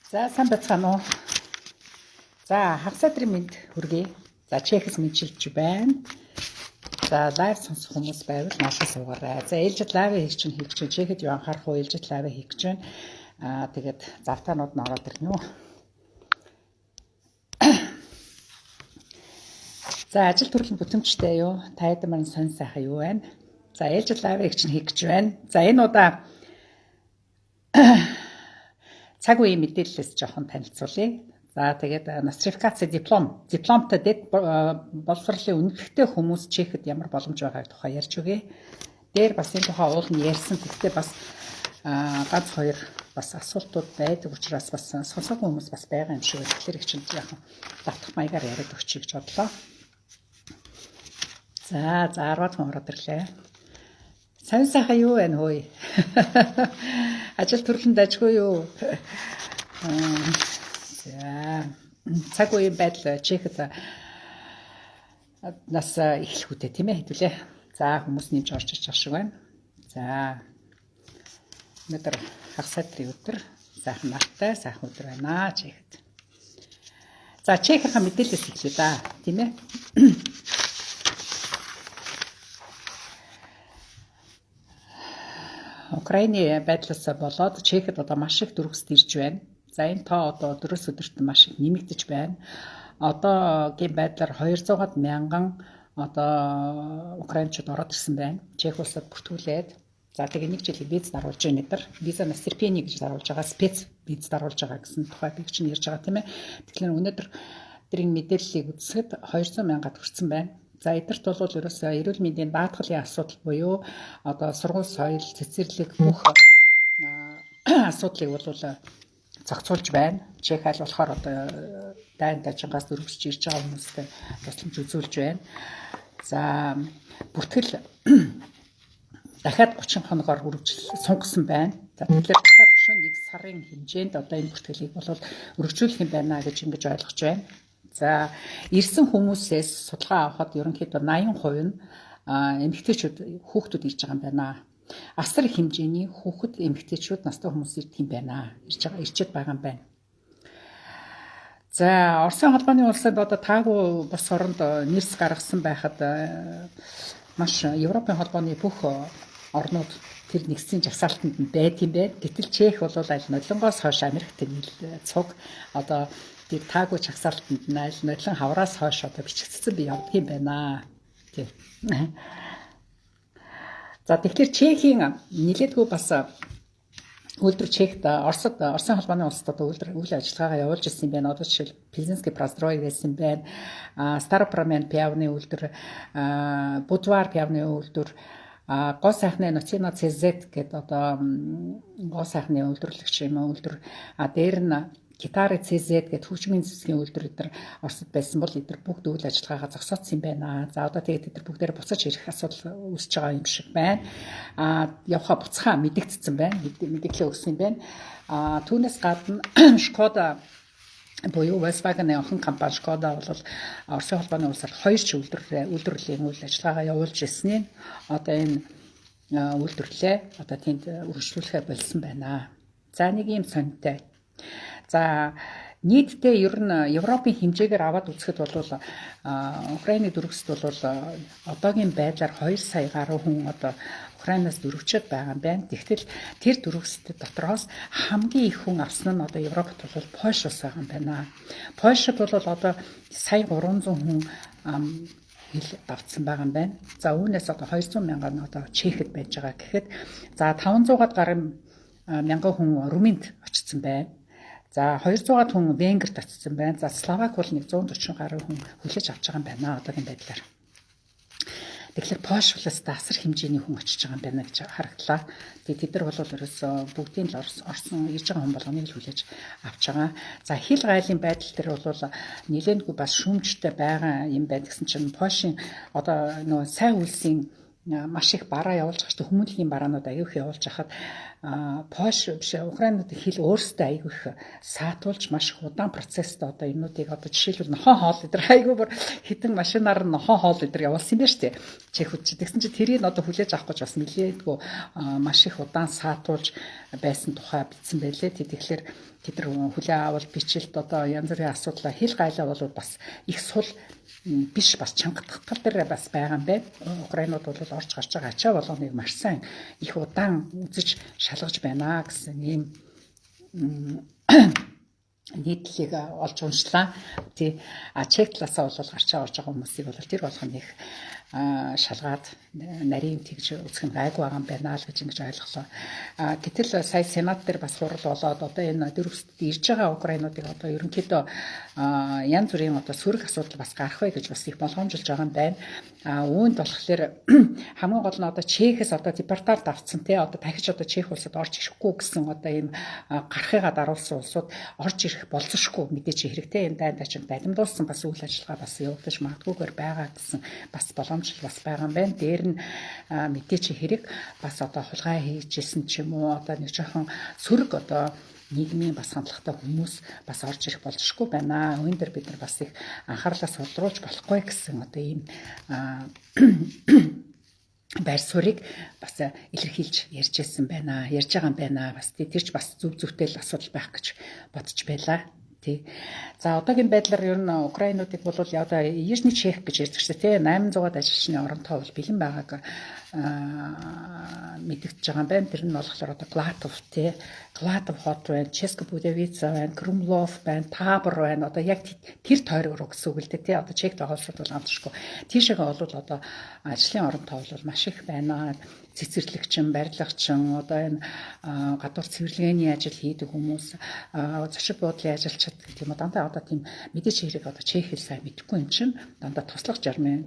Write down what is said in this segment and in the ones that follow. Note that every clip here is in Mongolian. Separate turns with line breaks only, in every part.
За сайн байцгаана уу. За хагас өдрийн мэнд хүргэе. За чекс мэдчилж байна. За лайв сонсох хүмүүс байвал наашаа суугаарай. За ээлжид лайв хийж чинь чехэд юу анхаарах уу? Ээлжид лайв хийж чинь. Тэгээд завтаанууд нь ороод ирнэ үү. За ажил төрлийн бүтэмжтэй юу? Тайд маань сонь сайхан юу байна? За ээлжид лайв хийж чинь хийж байна. За энэ удаа цаг үеийн мэдээлэлээс жоохон танилцуулъя. За тэгээд нострификаци дипломтой дэд боловсролын үнэлэхтэй хүмүүс чехэд ямар боломж байгааг тухай ярьж өгье. Дээр бас энэ тухай уул нь ярьсан. Гэхдээ бас ганц хоёр бас асуултууд байдаг учраас бас сонсоогүй хүмүүс бас байгаа юм шиг байна. Тэгэхээр их чинь яахан давтах маягаар яриад өгчий гэж бодлоо. За 10-аад хүн ороод ирлээ. Сайн сайхан юу байна хөөе? Ажил төрлөнд ажгүй юу? За цаг үеийн байдал чехэд нас эхлэхүүтэй тийм ээ хэдүүлээ. За хүмүүс нэмж орж иж байгаа шиг байна. За өнөөдөр хагас өдрийн өдөр сайхан нартай сайхан өдөр байна чехэд. За чехийн мэдээлэлээс эхлэе да тийм ээ. Украины байдлаас болоод чехэд одоо маш их дүрхсэд ирж байна. За энэ тоо одоо өдрөөс өдөрт маш их нэмэгдэж байна. Одоогийн байдлаар 200-аад мянган одоо украинчууд ороод ирсэн байна. Чех улсад бүртгүүлээд. За тэгээ нэг жилийн виз даруулж байна эдгээр. Визанаас терпение гэж даруулж байгаа, спец виз даруулж байгаа гэсэн тухай би чинь ярьж байгаа тийм ээ. Тэгэхээр өнөөдөр тэрийн мэдээллийг үзэхэд 200 мянгаад хүрсэн байна. За эдгэрт бол ерөөсөө эрүүл мэндийн даатгалын асуудал буюу одоо сургууль соёл, цэцэрлэг бүх асуудлыг бол зохицуулж байна. Чех аль болохоор одоо дайн дажингаас дөрвөсч ирж байгаа хүмүүстэй тусламж үзүүлж байна. За бүртгэл дахиад 30 хоногоор сунгасан байна. За тэгэхээр дахиад өшөө 1 сарын хэмжээнд одоо энэ бүртгэлийг бол өргөжүүлэх юм байна гэж ингэж ойлгож байна. За ирсэн хүмүүсээс судалгаа авахад ерөнхийдөө 80% нь эмэгтэйчүүд хүүхдүүд ирж байгаа юм байна. Асар хэмжээний хүүхэд эмэгтэйчүүд настай хүмүүс ирдэг юм байна. Ирчээд байгаа юм байна. За Оросын холбооны улсад одоо таагүй бус оронд нэрс гаргасан байхад маш Европын холбооны бүх орнууд тэр нэгсийн жагсаалтанд байт юм байна. Гэтэл Чех бол аль нулингоос хойш Америкт цуг одоо тэр таагүй жагсаалтанд аль нулин хавраас хойш одоо бичигдсэн би явдаг юм байна. Тийм. За тэгэхээр Чехийн нэлээдгүй бас үйлдвэр Чехд Оросын холбооны улсад одоо үйл ажиллагаагаа явуулж ирсэн юм байна. Одоо жишээл Пилзенский прострой гэсэн байна. Старопромян пиавны үйлдвэр, Будвар пиавны үйлдвэр, гоо сайхны Ноцина ЦЗ гэдэг одоо гоо сайхны үйлдвэрлэгч юм үйлдвэр. Дээр нь Гитары ЦЗ гэдэг хөгжмийн зэвсгийн үйлдвэр эдгээр Оросд байсан бол эдгээр бүгд үйл ажиллагаагаа зогсооцсон юм байна. За одоо тэгээд эдгээр бүгдээр буцаж ирэх асуудал үүсэж байгаа юм шиг байна. Явха буцхаа мэдэгдсэн байна. Мэдээлэл өгсөн юм байна. Түүнээс гадна Шкода буюу Volkswagen-ийн охин компани Шкода бол Оросын холбооны улсад 2 ч үйлдвэрлэлийн үйл ажиллагаагаа явуулж ирсэн нь одоо энэ үйлдвэрлэлээ одоо тэнд үргэлжлүүлэхэ болсон байна. За нэг юм сонирхтой. За нийтдээ ер нь Европын хэмжээгээр аваад үзэхэд бол Украины дүрхсэд бол одоогийн байдлаар 2 сая гаруй хүн одоо Украинаас дөрвчөд байгаа юм байна. Тэгтэл тэр дүрхсэд дотроос хамгийн их хүн авсан нь одоо Европт бол Польш улс байгаа юм байна. Польшид бол одоо сая 300 хүн хил давтсан байгаа юм байна. За үүнээс одоо 200 мянган одоо Чехэд байж байгаа гэхэд за 500-аад гаруй мянган хүн Румынд очсон байна. За 200-аад хүн Венгерт очсон байна. За Словак бол 140 гаруй хүн хүлээж авч байгаа юм байна одоогийн байдлаар. Тэгэхээр Польш улсаас асар хэмжээний хүн очиж байгаа юм байна гэж харагдлаа. Тэгээд тэд нар бол ерөөсөө бүгдийн л орсон ирж байгаа хүн болгоныг л хүлээж авч байгаа. За хил гайлын байдал дээр бол нэлээдгүй бас шүүмжтэй байгаа юм байна гэсэн чинь Польшийн одоо нөгөө сайн үйлсийн маш их бараа явуулж байгаа шүү. Хүмүүнлэгийн бараанууд аягүй их явуулж хахад Польш биш Украинууд хэл өөрсдөө аягүй их саатуулж маш их удаан процесстэй одоо энүүдийг одоо жишээлбэл нохоо хоол идэр аягүй бүр хитэн машинаар нохоо хоол идэр явуулсан юм байна шүү дээ. Чехүүд ч тэгсэн чинь тэрийг одоо хүлээж авах гэж бас нэлээдгүй маш их удаан саатуулж байсан тухай бичсэн байлээ. Тэгэхээр тэд нар хүлээ авал бичлэлд одоо янз бүрийн асуудлаа хэл гайлаа бол бас их сул биш бас чангатгал дээр бас байгаа юм байна. Украинууд бол орж гарч байгаа ачаа болгоныг маш сайн их удаан үзэж шалгаж байна гэсэн ийм нийтлэлийг олж уншлаа. Тий. Чек талаасаа бол гарч орж байгаа хүмүүсийг бол тэр болгоныг шалгаад нарийн тэгж үзэх нь гайгүй байгаа юм байна л гэж ингэж ойлголоо. Гэтэл сая сенат дээр бас хурал болоод одоо энэ дөрөвсөд ирж байгаа украинуудыг одоо ерөнхийдөө янз бүрийн одоо сөрөг асуудал бас гарах вэ гэж бас их болгоомжилж байгаа юм байна. Үүнд болохоор хамгийн гол нь одоо Чехээс одоо депорталд авцсан тий одоо дахиж одоо Чех улсад орж ирэхгүй гэсэн одоо ийм гарахыгаа даруулсан улсууд орж ирэх болцсошгүй мэдээч хэрэгтэй энэ дайнд чинь бадимдуулсан бас үйл ажиллагаа бас явагдаж магадгүйгээр байгаа гэсэн бас боломжтой бас байгаа юм байна. Дээр нь мэдээч хэрэг бас одоо хулгай хийжсэн ч юм уу одоо нэг жоохон сөрөг одоо нийгмийн бас хандлагатай хүмүүс бас орж ирэх болжшгүй байна. Үүн дээр бид нар бас их анхаарлаа сулруулж болохгүй гэсэн одоо ийм байр суурийг бас илэрхийлж ярьжсэн байна. Ярьж байгаа юм байна. Бас тэр ч бас зөв зөвтэй л асуудал байх гэж бодож байлаа. За одоогийн байдлаар ер нь украинуудыг бол одоо Южный Чех гэж ярьдаг шүү дээ. 800-аад ажилчны оронтой бол бэлэн байгааг мэдэгдэж байгаа юм байна. Тэр нь болохоор одоо Глатов тий. Глатов хот байна, Ческа Будавица байна, Крумлов байна, Табор байна. Одоо яг тэр тойрог руу гэсэн үг л дээ тий. Одоо Чехд байгаа улсууд бол амтшгүй. Тийшээгээ бол одоо ажлын оронтой бол маш их байна. Цэцэрлэгчин, барилгачин, одоо энэ гадуур цэвэрлэгээний ажил хийдэг хүмүүс, зочид буудлын ажилчид гэх юм уу дандаа одоо тийм мэдээч хэрэг одоо чех хэл сайн мэдэхгүй юм чинь дандаа туслах журмын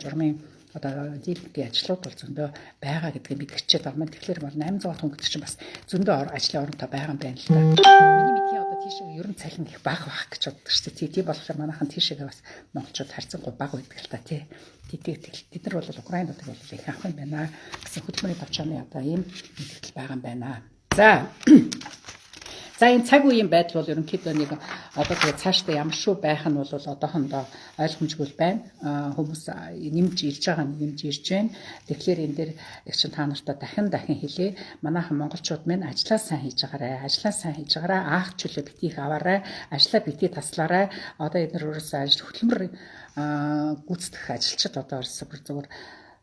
одоо дийлэнхий ажлууд бол зөндөө байгаа гэдгийг мэдгчээд байгаа юм. Тэгэхээр бол 800 хүн гэдэг чинь бас зөндөө ажлын оронтой байгаа юм байна л да. Миний мэдхийн одоо тийшээ ер нь цалин их бага гэж боддог шүү дээ. Тийм болохоор манайхан тийшээгээ бас монголчууд харьцангуй бага байдаг л та тий. Тэд нар бол Украинуудыг бол их авах юм байна гэсэн хөтөлбөрийн товчооны одоо ийм мэдээлэл байгаа юм байна. За энэ цаг үеийн байдал бол ерөнхийдөө нэг одоо тэгээ цаашдаа ямар шүү байх нь бол одоохондоо ойлгомжгүй байна. Хүмүүс нэмж ирж байгаа нь нэмж ирж байна. Тэгэхээр энэ дээр яг чинь та нартай дахин хэлье. Манайхан монголчууд минь ажлаа сайн хийж байгаарай. Ажлаа сайн хийж байгаарай. Аах чөлөө битгий аваарай. Ажлаа битгий таслаарай. Одоо эдгээр өөрөөсөө ажил хөтөлмөр гүйцэтгэх ажилчид одоо зүгээр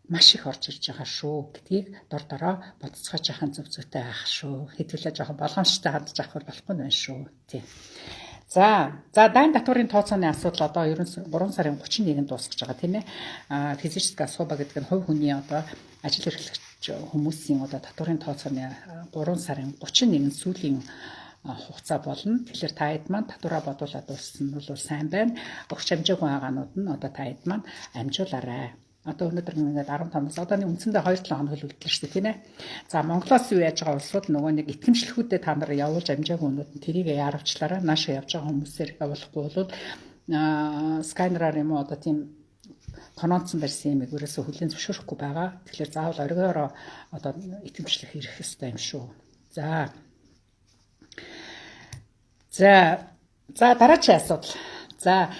маш их орж ирж байгаа шүү гэдгийг дороо бодцоохож яхан зөв зүйтэй байх шүү. Хэдүүлээ жоохон болгоомжтой хандж авах болохгүй байна шүү. Тий. За дайн татварын тооцооны асуудал одоо ерөн 3 сарын 31-нд дуусгаж байгаа тийм ээ. Физическая особа гэдэг нь хувь хүний одоо ажил эрхлэгч хүмүүсийн одоо татварын тооцооны 3 сарын 31-нд сүүлийн хугацаа болно. Тэгэхээр та хэд маань татвараа бодуулаад дууссан нь бол сайн байна. Өгч амжаагүй байгаанууд нь одоо та хэд маань амжуулаарай. Одоо өнөөдөр ингээд 15-аас одоо нэг үндсэндээ 2-7 хоног л үлдлээ шүү дээ тийм ээ. За Монголоос юу яаж байгаа улсууд нөгөө нэг итгэмжлэхүүдэд та нар явуулж амжаагүй хүмүүс нь тэрийг яаравчлаараа нааша явж байгаа хүмүүсээр явуулахгүй бол сканераар юм уу одоо тийм тонооцсон барьсан юм өөрөөсөө хүлээн зөвшөөрөхгүй байгаа. Тэгэхээр заавал оргиороо одоо итгэмжлэх ирэх ёстой юм шүү. За дараагийн асуудал. За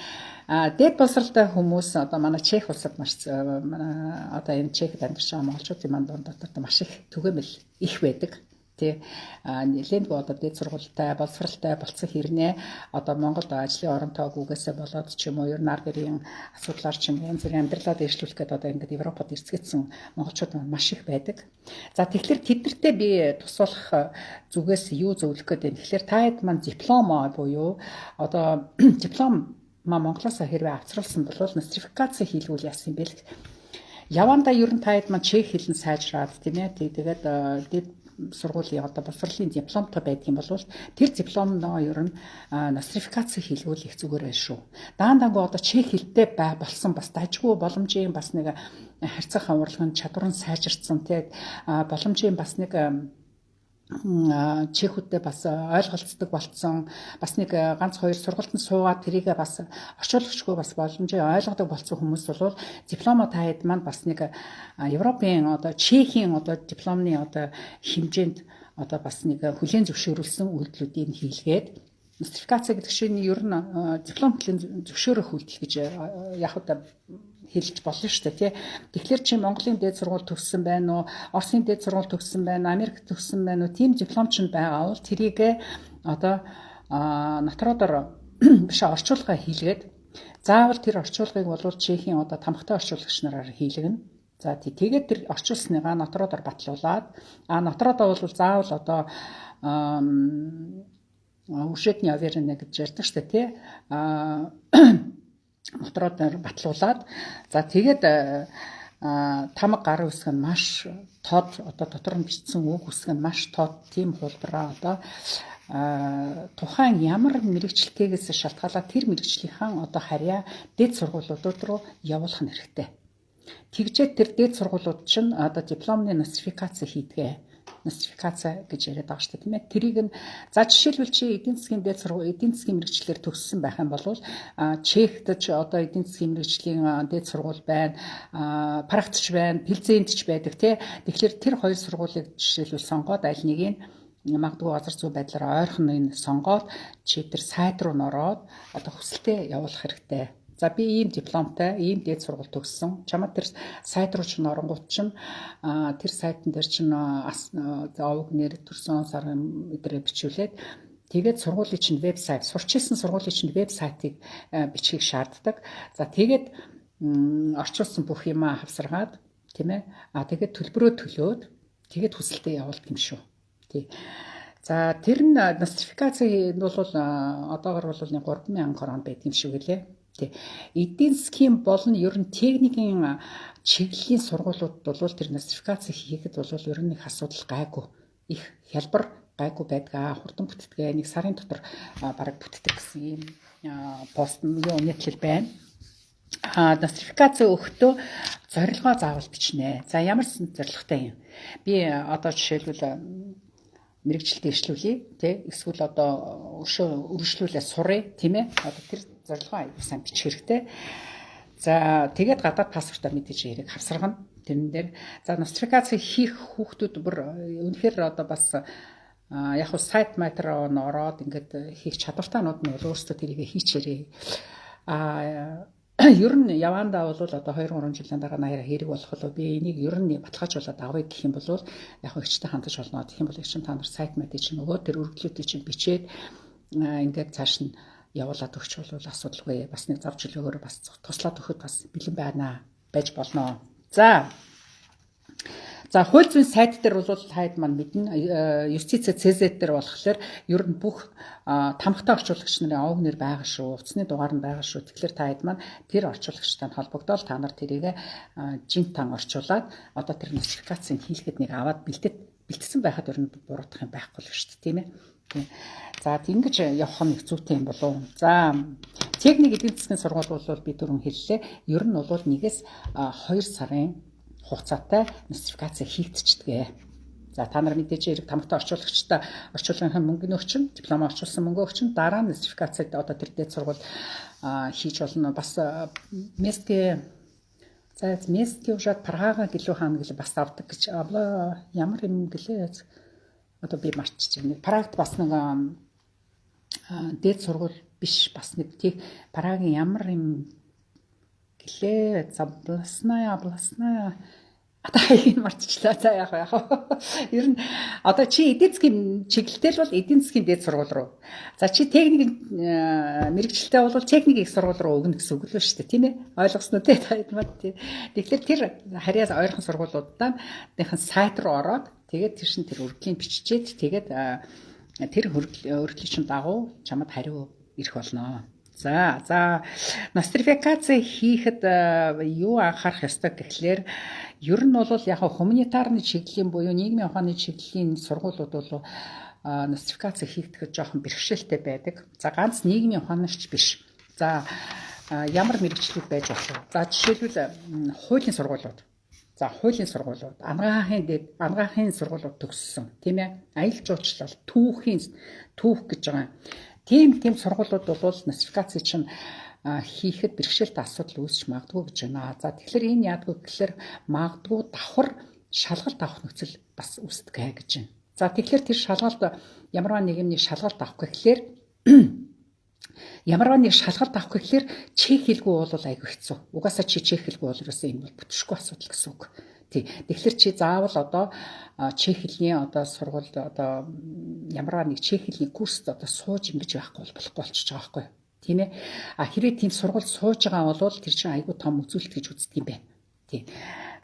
дээд боловсралтай хүмүүс одоо манай Чех улсад маш одоо энэ Чехд амьдарч байгаа монголчуудын манд дотор маш их түгээмэл их байдаг. Тэ нэлээдгүй одоо дээд сургуультай боловсралтай болцсон хэрнээ одоо Монголд ажлын оронтой үгээсээ болоод ч юм уу ер нь ард ирийн асуудлаар ч юм янз бүрийн амьдралаа дэвшлүүлэх гээд одоо ингээд Европод эрсгэсэн монголчууд маш их байдаг. За тэгэхээр тэднэртэй би тусалах зүгээс юу зөвлөх гээд байна. Тэгэхээр та хэд маань диплом буюу одоо диплом Монголоос хэрвээ авчруулсан бол нострификац хийлгүүл яасан юм бэ л. Явандаа ер нь та хэд маань чех хэлэн сайжраад тийм ээ. Тэгээд дээд сургуулийн одоо боловсролын дипломтой байдаг юм бол тэр дипломноо ер нь нострификац хийлгүүл их зүгээр байх шүү. Даандангүй одоо чех хэлтэй болсон бас дажгүй боломжийн бас нэг харьцах аварлагын чадвар нь сайжирсан тийм боломжийн бас нэг чехүүдтэй бас ойлголцдог болцсон бас нэг ганц хоёр сургалтанд суугаад тэрийг бас орчуулагчгүй бас боломжтой ойлгодог болсон хүмүүс бол дипломо таад маань бас нэг Европын одоо Чехийн одоо дипломны одоо хэмжээнд одоо бас нэг хүлээн зөвшөөрүүлсэн үйлдэлүүдийг хийлгээд нострификац гэдэг чинь ер нь диплом хүлээн зөвшөөрөх үйлдэл гэж яг одоо хэлж болно шүү дээ тий. Тэгэхээр чи Монголын дээд сургууль төгссөн байна уу? Оросын дээд сургууль төгссөн байна, Америк төгссөн байна уу? Тим диплом ч байгаа бол тэрийг одоо нотродоор биш орчуулга хийлгээд заавал тэр орчуулгыг бол Чехийн одоо тамхтай орчуулагч нараар хийлгэнэ. За тэгээд тэр орчуулсныгаа нотродоор батлуулаад нотродоо бол заавал одоо ушетний аверна гэж ярьдаг шүү дээ тий. Мотороор батлуулаад за тэгээд тамга гар үсэг нь маш тод одоо дотор нь бичсэн үг үсэг нь маш тод тийм хулбараа одоо тухайн ямар мэрэгчлэлтэйгээс шалтгаалаад тэр мэрэгчлийнхаа одоо харьяа дэд сургуулиудад руу явуулах нь хэрэгтэй. Тэгжээд тэр дэд сургуулиуд чинь одоо дипломны нострификац хийдгээ. Нострификац гэж яриад байгаа шүү дээ тийм ээ. Тэрийг нь за жишээлбэл чи эдийн засгийн дээд сургууль эдийн засгийн мэрэгчлэлээр төгссөн байх юм бол Чехт ч одоо эдийн засгийн мэрэгжлийн дээд сургууль байна, практич байна, пэлзентч байдаг тий. Тэгэхээр тэр хоёр сургуулийг жишээлбэл сонгоод аль нэгийг магадгүй газар зүй байдлаар ойрхон нь сонгоод чи тэр сайт руу нороод одоо хүсэлтээ явуулах хэрэгтэй. За би ийм дипломтой, ийм дээд сургууль төгссөн. Чамд тэр сайт руу ч оронгууд чинь тэр сайтн дээр чинь овог нэр төрсөн сар өдрөө бичүүлээд тэгээд сургуулийн чинь вебсайт, сурч ирсэн сургуулийн чинь вебсайтыг бичгийг шаарддаг. За тэгээд орчуулсан бүх юмаа хавсаргаад тийм ээ. Тэгээд төлбөрөө төлөөд тэгээд хүсэлтээ явуулдаг юм шүү. Тий. За тэр нь нострификацийн бол одоогор бол 3,000 крон байдаг юм шиг үлээ. Эдийн засгийн болон ер нь техникийн чиглэлийн сургуулиуд бол тэр нострификац хийхэд бол ер нь их асуудал гайгүй. Их хялбар гайгүй байдаг. Хурдан бүтдгээ нэг сарын дотор бараг бүтдэг гэсэн ийм пост нийтлэл байна. Нострификац өгөхдөө зорилгоо заавал бичнэ. За ямар зорилготой юм? Би одоо жишээлбэл мэрэгчлэлд иршлүүлье тий эсвэл одоо өргөжлүүлээ сурыг тийм ээ одоо тэр зорилгоо аягүй сайн бичих хэрэгтэй. За тэгээд гадаад паспортоор мэдээж хэрэг хавсаргана тэрэн дээр. За нострификац хийх хүүхдүүд бүр үнэхээр одоо бас яг хөө сайт материал ороод ингээд хийх чадвартаанууд нь бол өөрсдөө тэрийг хийчээрээ. Ер нь явандаа бол одоо 2-3 жилийн дараа наяра хэрэг болох болов би энийг ер нь баталгаажуулаад авъя гэх юм бол яг ихтэй хандаж болно. Тэгэх юм бол чинь та нар сайт мэдээ чинь нөгөө тэр өргөдлүүдийг чинь бичээд ингээд цааш нь явуулаад өгч бол асуудалгүй. Бас нэг зав чөлөөгөөр бас туслаад өгөхөд бас бэлэн байна байж болно. За хууль зүйн сайт дээр бол хайд маань мэднэ юстиц ЦЗ дээр болохоор ер нь бүх тамхтай орчуулагч нарын овог нэр байгаа шүү. Утасны дугаар нь байгаа шүү. Тэгэхээр таад маань тэр орчуулагчтай холбогдоод та нар тэрийг жинтан орчуулад одоо тэр нострификацийн хийлгэхэд нэг аваад бэлтгэсэн байхад ер нь буруутах юм байхгүй л шүү дээ тийм ээ. За ингэж явах нь их зүйтэй юм болов. За техник эдийн засгийн сургууль бол би түрүүн хэллээ. Ер нь бол 1-2 сарын хугацаатай нострификац хийгдчихдэг. За та нар мэдээж хэрэг тамхтай орчуулагчтай орчуулгынхаа мөнгөний өгчин, диплом орчуулсан мөнгө өгчин дараа нь нострификацыг одоо тэр дэд сургууль хийж болно. Бас местийн ужаад Прага гэлүү хаана гэлээ бас авдаг гэж ямар юм гэлээ. Одоо би марчиж байна. Прагт бас нэг дэд сургууль биш бас нэг тийм Прагийн ямар юм гэлээ. Областная одоо ийм марцчлаа за яг. Ер нь одоо чи эдийн засгийн чиглэлтэй бол эдийн засгийн дэд сургууль руу. За чи техникийн мэрэгчлэлтэй бол техникийн их сургууль руу өгнө гэсэн үг л шүү дээ тийм ээ. Ойлгосноо тий. Тэгэхээр тэр харьяас ойрхон сургуулиудаа нөхөн сайт руу ороод тэгээд тэр шин тэр өргөлийн биччихээд тэгээд тэр өргөлийн дагуу чамд хариу ирэх болно. За нострификац хийхэд юу анхаарах ёстой гэхлээр ер нь бол яг гуманитарны чиглэлийн буюу нийгмийн ухааны чиглэлийн сургуулиуд бол нострификац хийгдэхэд жоохон бэрхшээлтэй байдаг. За ганц нийгмийн ухаанч биш. За ямар мэрэгчлүүд байж болох вэ? За жишээлбэл хуулийн сургуулиуд. За хуулийн сургуулиуд, анагаахын сургуулиуд төгссөн, тийм ээ. Аялал жуулчлал, түүх гэж байгаа. Тийм сургуулиуд бол нотификаци чинь хийхэд бэрхшээлтэй асуудал үүсч магадгүй гэж байна. За тэгэхээр энэ яадгүй гэхээр магадгүй давхар шалгалт авах нөхцөл бас үүсдэг гэж байна. За тэгэхээр тэр шалгалт ямарваа нэгний шалгалт авах гэхээр чек хэлгүй бол айгүй хэцүү. Угаасаа чи чек хэлгүй бол ерөөсөө энэ бол бүтшгүй асуудал гэсэн үг. Тэгэхээр чи заавал одоо чек хэлний сургуульд ямарваа нэг чек хэлний курст сууж ингэж байхгүй болохгүй болчихж байгаа байхгүй юу? Тийм ээ. Хэрвээ тийм сургуульд сууж байгаа бол тэр чинь айгүй том үзүүлэлт гэж үздэг юм байна. Тийм.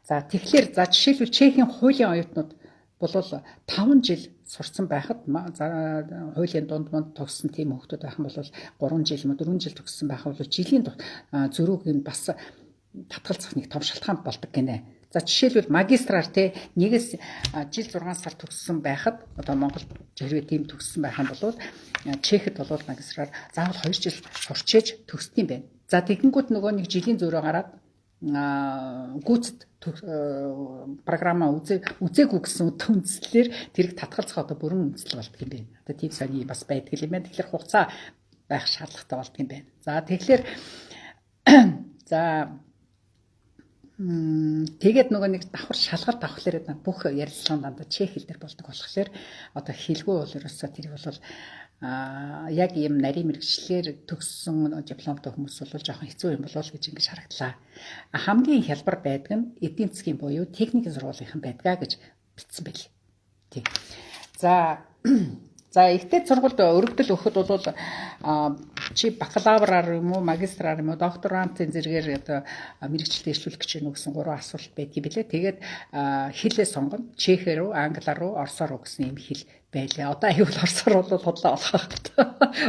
За тэгэхээр жишээлбэл Чехийн хуулийн оюутнууд бол 5 жил сурсан байхад хуулийн дунд тогссон тийм хүмүүс байх юм бол 3 жил 4 жил төгссөн байх бол жилийн зөрүүг нь бас татгалзах нэг том шалтгаан болдог гинэ. За жишээлбэл магистраар нэгээс жил 6 сар төгссөн байхад Монголд хэрвээ тийм төгссөн байх юм бол Чехэд бол магистраар заавал 2 жил сурчээж төгсдөг юм байна. За тэгэнгүүт нөгөө нэг жилийн зөрөө гараад гүйцэд программа үзээгүй гэсэн үндслээр тэрийг татгалзах бүрэн үндсэл болдго юм байна. Одоо тийм сони бас байдаг юм байна. Тэгэхээр хугацаа байх шаардлагатай болдго юм байна. За тэгэхээр тэгээд нөгөө нэг давхар шалгалт авахлаар бүх ярилцлага дандаа чех хэл дээр болдог болохоор хэлгүй бол ерөөсөө тэр бол яг ийм нарийн мэрэгчлэр төгссөн дипломтой хүмүүс бол жоохон хэцүү юм болов гэж ингэж харагдлаа. Хамгийн хялбар байдаг нь эдийн засгийн буюу техникийн сургуулийнхан байдгаа гэж бичсэн байл. Тий. За ихтэй сургуульд өргөдөл өгөхөд бол чи бакалавраар юм уу, магистраар юм уу, докторантын зэрэгээр мэрэгчлэлд ирүүлэх гэж байна гэсэн 3 асуулт байдаг юм билээ. Тэгээд хэлээ сонгоно. Чехээр үү, англиар үү, орсоор үү гэсэн юм хэл байлаа. Одоо аюул орсоор бол хотлоо болох хэрэгтэй.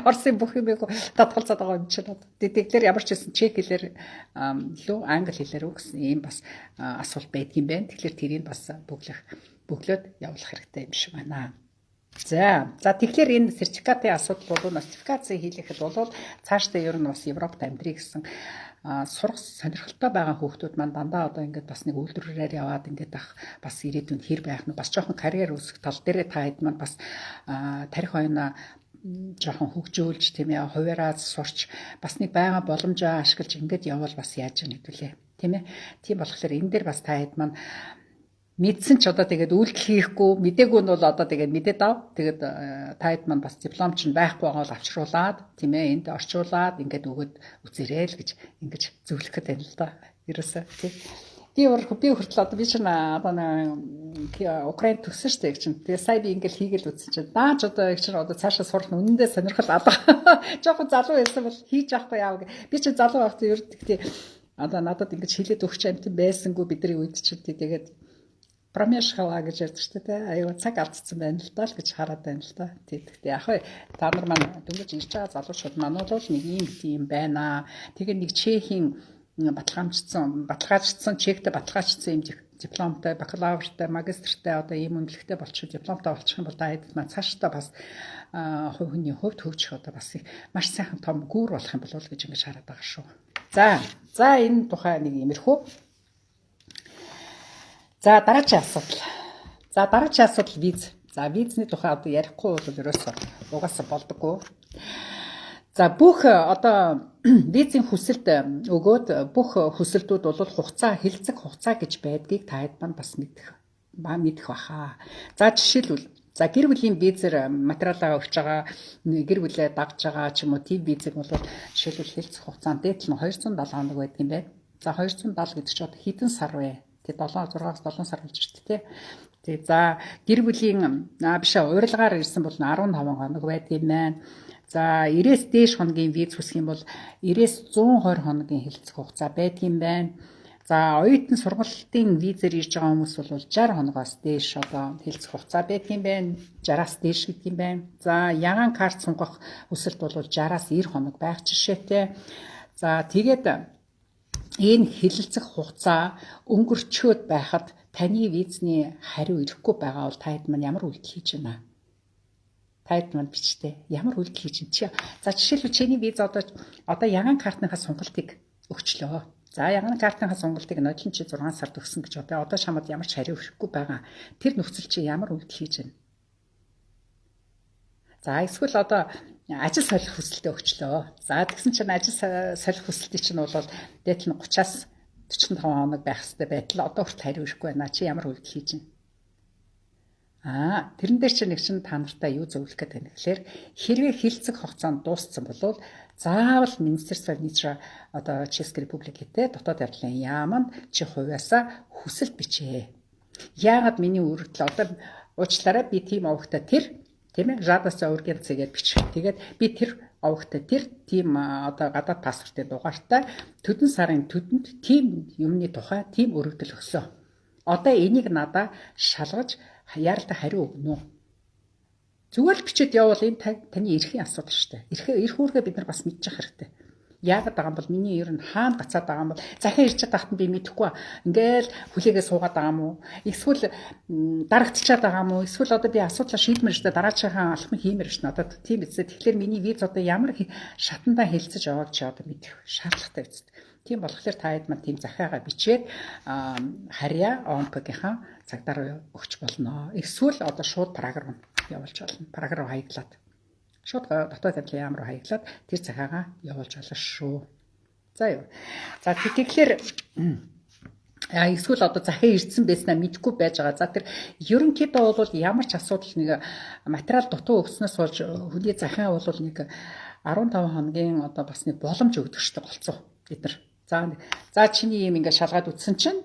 Орсын бүх юмыг татгалзаад байгаа юм чинь. Тэгэхээр ямар ч гэсэн чех хэлээр лөө англи хэлээр үү гэсэн ийм бас асуулт байдаг юм байна. Тэгэхээр тэрийг бас бөглөөд явуулах хэрэгтэй юм шиг байна. За тэгэхээр энэ сертификатын асуудал бол нотификаци хийлгэхэд бол цаашдаа ер нь бас Европт амьдрий гэсэн сурах сонирхолтой байгаа хүүхдүүд маань дандаа ингээд бас нэг үйлдвэрээр яваад ингээд бас ирээдүйн хэр байх нь бас жоохон карьер үүсэх тал дээр та хэд маань бас тарих ойноо жоохон хөгжөөлж тийм ээ хуваараа сурч бас нэг байгаа боломжоо ашиглаж ингээд явбал бас яаж яах нэгдүүлээ тийм ээ. Тийм болохоор энэ дээр бас та хэд маань мэдсэн ч тэгээд үйлдэл хийхгүй мдээгүй нь бол тэгээд мэдээд ав. Тэгээд та хэд маань бас диплом ч байхгүй байгаа бол авчруулад тийм ээ энд орчуулад ингээд өгöd үзээрэй л гэж ингэж зөвлөх гэдэг юм л да. Ерөөсөө тийм. Би хүртэл би чинь Украинд төгсөн шүү дээ чинь. Тэгээ сая би ингээд хийгээл үзсэн чинь дааж их чинь цаашаа сурах нь үнэндээ сонирхол жоохон залуу байсан бол хийж авахгүй яав гэ. Би чинь залуу байхдаа ер нь тэгтээ надад ингэж хилээд өгч амт байсангүй бидний үед чинь тэгээд промешхала гэж ярьдаг шүү дээ. Аюу цаг алдсан байна л даа л гэж хараад байна л да. Тэгэхдээ яг та нар маань дөнгөж ирж байгаа залуучууд маань бол нэг юм байна. Тэгээ нэг Чехийн баталгаажсан Чехтэй баталгаажсан юм дипломтой, бакалавртай, магистртай ийм үнэлэхтэй болчих дипломтой болчих юм бол та хэд маань цаашдаа бас хувь хүний хувьд хөгжих бас маш сайхан том гүүр болох юм болов гэж ингэж хараад байгаа шүү. За энэ тухай нэг иймэрхүү. За дараагийн асуудал виз. За визний тухай ярихгүй бол ерөөсөө угаасаа болдоггүй. За бүх визийн хүсэлт өгөөд бүх хүсэлтүүд бол хэлэлцэх хугацаа гэж байдгийг та хэд маань бас мэдэх баха. За жишээлбэл гэр бүлийн визээр материалаа өгч байгаа гэр бүлээ дагж байгаа ч юм уу тийм визэг бол жишээлбэл хэлэлцэх хугацаанд дээдл нь 270 хоног байдаг юм байна. За 270 гэдэг чинь хэдэн сар вэ? Тэгээ 6-7 сар болж ирт те. Тэгээ за гэр бүлийн урилгаар ирсэн бол 15 хоног байдаг юм байна. За 90-с дээш хоногийн виз хүсэх юм бол 90-с 120 хоногийн хэлэлцэх хугацаа байдаг юм байна. За оюутан сургалтын визээр ирж байгаа хүмүүс бол 60 хоногоос дээш хэлэлцэх хугацаа байдаг юм байна. 60-аас дээш гэдэг юм байна. За ягаан карт сунгах хүсэлт бол 60-аас 90 хоног байх жишээтэй. За тэгээд энэ хэлэлцэх хугацаа өнгөрчөөд байхад таны визний хариу ирэхгүй байгаа бол та хэд маань ямар үйлдэл хийж байна? Та хэд маань бичтэй. Ямар үйлдэл хийж чинь? За жишээлбэл чиний виз одоо ягаан картныхаа сунгалтыг өгчлөө. За яган картынхаа сонголтыг нодлон чи 6 сард өгсөн гэж одоо шамд ямар ч хариу өгөхгүй байгаа. Тэр нөхцөл чи ямар үед хийж байна? За эсвэл одоо ажил солих хүсэлтэд өгчлөө. За тэгсэн чинь ажил солих хүсэлтий чинь бол дээдл нь 30-аас 45 хоног байх хэрэгтэй байтал одоо хүртэл хариу ирэхгүй байна. Чи ямар үед хийж байна? Тэрэн дээр чи нэг чинь та нартай юу зөвлөх гээд байна гэхээр хэрвээ хилцэг хугацаанд дууссан бол заавал Министерство внутренних одоо Чешской Республиктэй дотоод явдлын яаманд чи хувьяасаа хүсэлт бичээ. Яагаад миний өргөдөл одоо уучлаарай би тийм овогтой тэр тийм ээ жадасаа ургэнцгээд бичих. Тэгээд би тэр овогтой тэр тийм одоо гадаад паспортын дугаартай төдөн сарын төдөнд тийм юмны тухай тийм өргөдөл өгсөн. Одоо энийг надаа шалгаж яаралтай хариу өгнө үү? Зүгээр л бичээд явбал энэ таны эрхийн асуудал шүү дээ. Эрх үүргээ бид нар бас мэдчих хэрэгтэй. Яагаад байгаа юм бол миний ер нь хаана гацаад байгаа юм бол захин ирчээд тахтан би мэдэхгүй. Ингээл хүлээгээ суугаад байгаа юм уу? Эсвэл дарагдчихад байгаа юм уу? Эсвэл одоо би асуудлаа шийдмээр штэ дараачихаа алхам хиймээр штэ. Одоо тийм биз. Тэгэхээр миний виз одоо ямар шатандаа хэлцэж явааг чи одоо мэдэх шаардлагатай биз. Тийм болохоор та хэд маань тийм захиагаа бичээд харьяа ОМП-гийнхаа цагдаар өгч болно. Эсвэл одоо шууд програм явуулж болно. Програм хаяглаад. Шууд дотоод явдлын яам руу хаяглаад тэр захиагаа явуулж болно шүү. За юу. За тэгэхээр эсвэл одоо захиа ирсэн байснаа мэдгүй байж байгаа. За тэр ерөнхийдөө бол ямар ч асуудал нэг материал дутуу өгснөөс болж хүний захиа бол нэг 15 хоногийн одоо бас нэг боломж өгдөг шүү дээ голцоо бид нар. За чиний юм ингээд шалгаад үтсэн чинь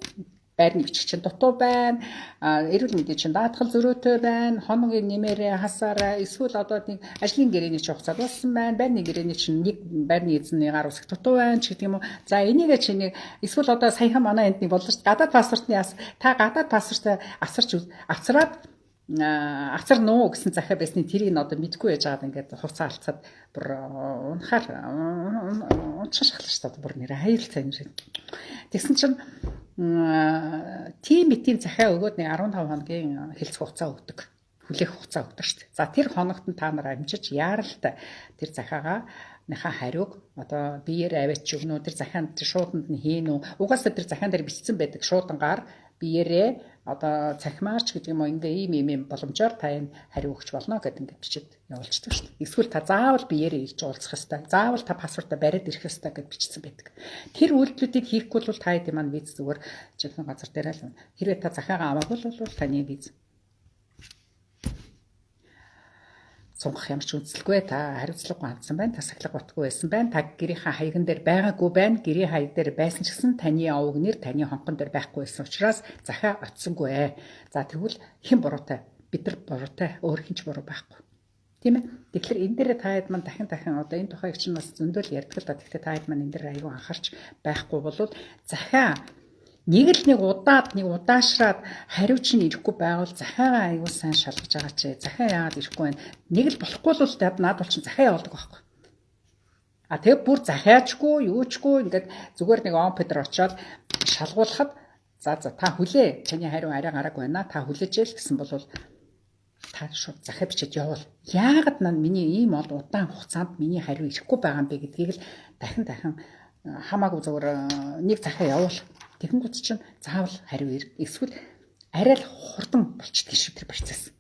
байрны бичих чинь дутуу байна. Эрүүл мэндийн чинь даатгал зөрөөтэй байна. Хоногийн нэмээрээ хасаараа эсвэл одоо нэг ажлын гэрээний чинь хугацаа дууссан байна. Байрны гэрээний чинь нэг байрны эзний гар усах дутуу байна ч гэдэг юм уу. За энийг чинь эсвэл одоо саяхан манай энд нэг боллоо шүү. Гадаад паспортны та гадаад паспортаа авцраад авцар нуу гэсэн захиа байсны тэрийг одоо мэдгүй яж байгаа ингээд хугацаа алцаад бүр унахаар унших шахлаа шүү дээ бүр нэр хаял цай юм шиг. Тэгсэн чинь тийм захиа өгөөд нэг 15 хоногийн хэлцэх хугацаа өгдөг. Хүлээх хугацаа өгдөг шүү дээ. За тэр хоногт нь та нар амжиж яаралтай тэр захиагаа нахаа хариуг одоо биеэр аваач өгнө үү тэр захианд шууданд нь хийн үү. Угаасаа тэр захиан дээр бичсэн байдаг шуудангаар биеэрээ одоо цахимаарч гэдэг юм уу ингээ ийм боломжоор та энэ хариу өгч болно гэдэг ингээд бичиж явуулчихдаг шүү дээ. Эсвэл та заавал биеэрээ ирж уулзах хэрэгтэй. Заавал та паспортаа бариад ирэх хэрэгтэй гэж бичсэн байдаг. Тэр үйлдэлүүдийг хийхгүй бол та хэд маань виз зүгээр жинхэнэ газар дээр л хэрвээ та захиагаа аваагүй бол таны виз сунгах ямар ч үндэслэхгүй та хариуцлагагүй хандсан байна. Та сахилга батгүй байсан байна. Та гэрийнхаа хаяган дээр байгаагүй байна. Гэрийн хаяг дээр байсан ч гэсэн таны овог нэр таны хонхон дээр байхгүй байсан учраас захиа очсонгүй. За тэгвэл хэн буруутай? Бид нар буруутай. Өөр хинч буруу байхгүй. Тийм ээ. Тэгэхээр энэ дээр та хэд маань дахин одоо энэ тухайг чинь бас зөндөл ярьдаг л да. Гэхдээ та хэд маань энэ дээр аягүй анхаарч байхгүй бол захиа нэг удаашраад хариу чинь ирэхгүй байвал захиагаа аягүй сайн шалгаж байгаа чи захиа яагаад ирэхгүй байна. Нэг л болохгүй л наад бол чинь захиа явуулдаг байхгүй. Тэгээ бүр захиачгүй юучгүй ингээд зүгээр нэг он педр очоод шалгуулахад за та хүлээ таны хариу арай гараагүй байна. Та хүлээж ял гэсэн бол та шууд захиа бичиж явуул. Яагаад миний ийм удаан хугацаанд миний хариу ирэхгүй байгаа юм бэ гэдгийг л дахин хамаагүй зүгээр нэг захиа явуул. Тэгэнгүүт чинь заавал хариу ир. Эсвэл арай л хурдан болчихдгийг шүү тэр процесс.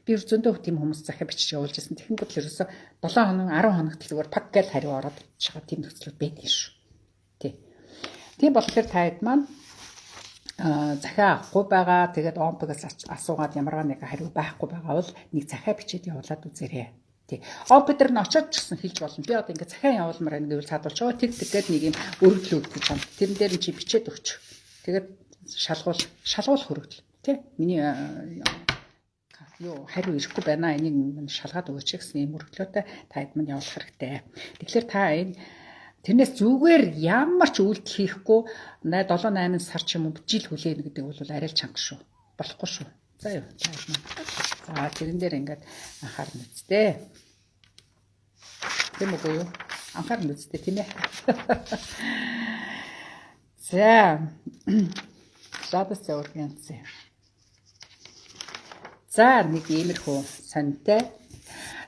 Би зөндөө тийм хүмүүс захиа бичиж явуулж байсан. Тэгэнгүүт л ерөөсө 7 хоног 10 хоногт л зүгээр пак гэж хариу ороод чагаа тийм нөхцлүүд байдаг шүү. Тийм болохоор та хэд маань захиа авахгүй байгаа. Тэгээд ОМП-гаас асуугаад ямарваа нэг хариу байхгүй байгаа бол нэг захиа бичиж явуулаад үзээрэй. Опедер нь очоод ч гэсэн хэлж болно. Би одоо ингээд захиа явуулмаар байна гэвэл цаадуулж байгаа. Тэгэд нэг юм өргөдөл өгдөг юм. Тэрэн дээр нь чи бичээд өгч. Тэгээд шалгуул хөргөл. Тэ? Миний хариу ирэхгүй байна. Энийг шалгаад өгөөч гэсэн юм өргөлөөтэй та хэд мань явуулах хэрэгтэй. Тэгэхээр та энэ тэрнээс зүгээр ямар ч үйлдэл хийхгүй 7-8 сар ч юм уу жил хүлээнэ гэдэг бол арай л чанга шүү. Болохгүй шүү. За юу. За тэрэн дээр ингээд анхаарна үстэй. Тийм үгүй юу? Анхаарна үстэй тийм ээ. За. Жадас ургэнцээ. За нэг иймэрхүү сонтой.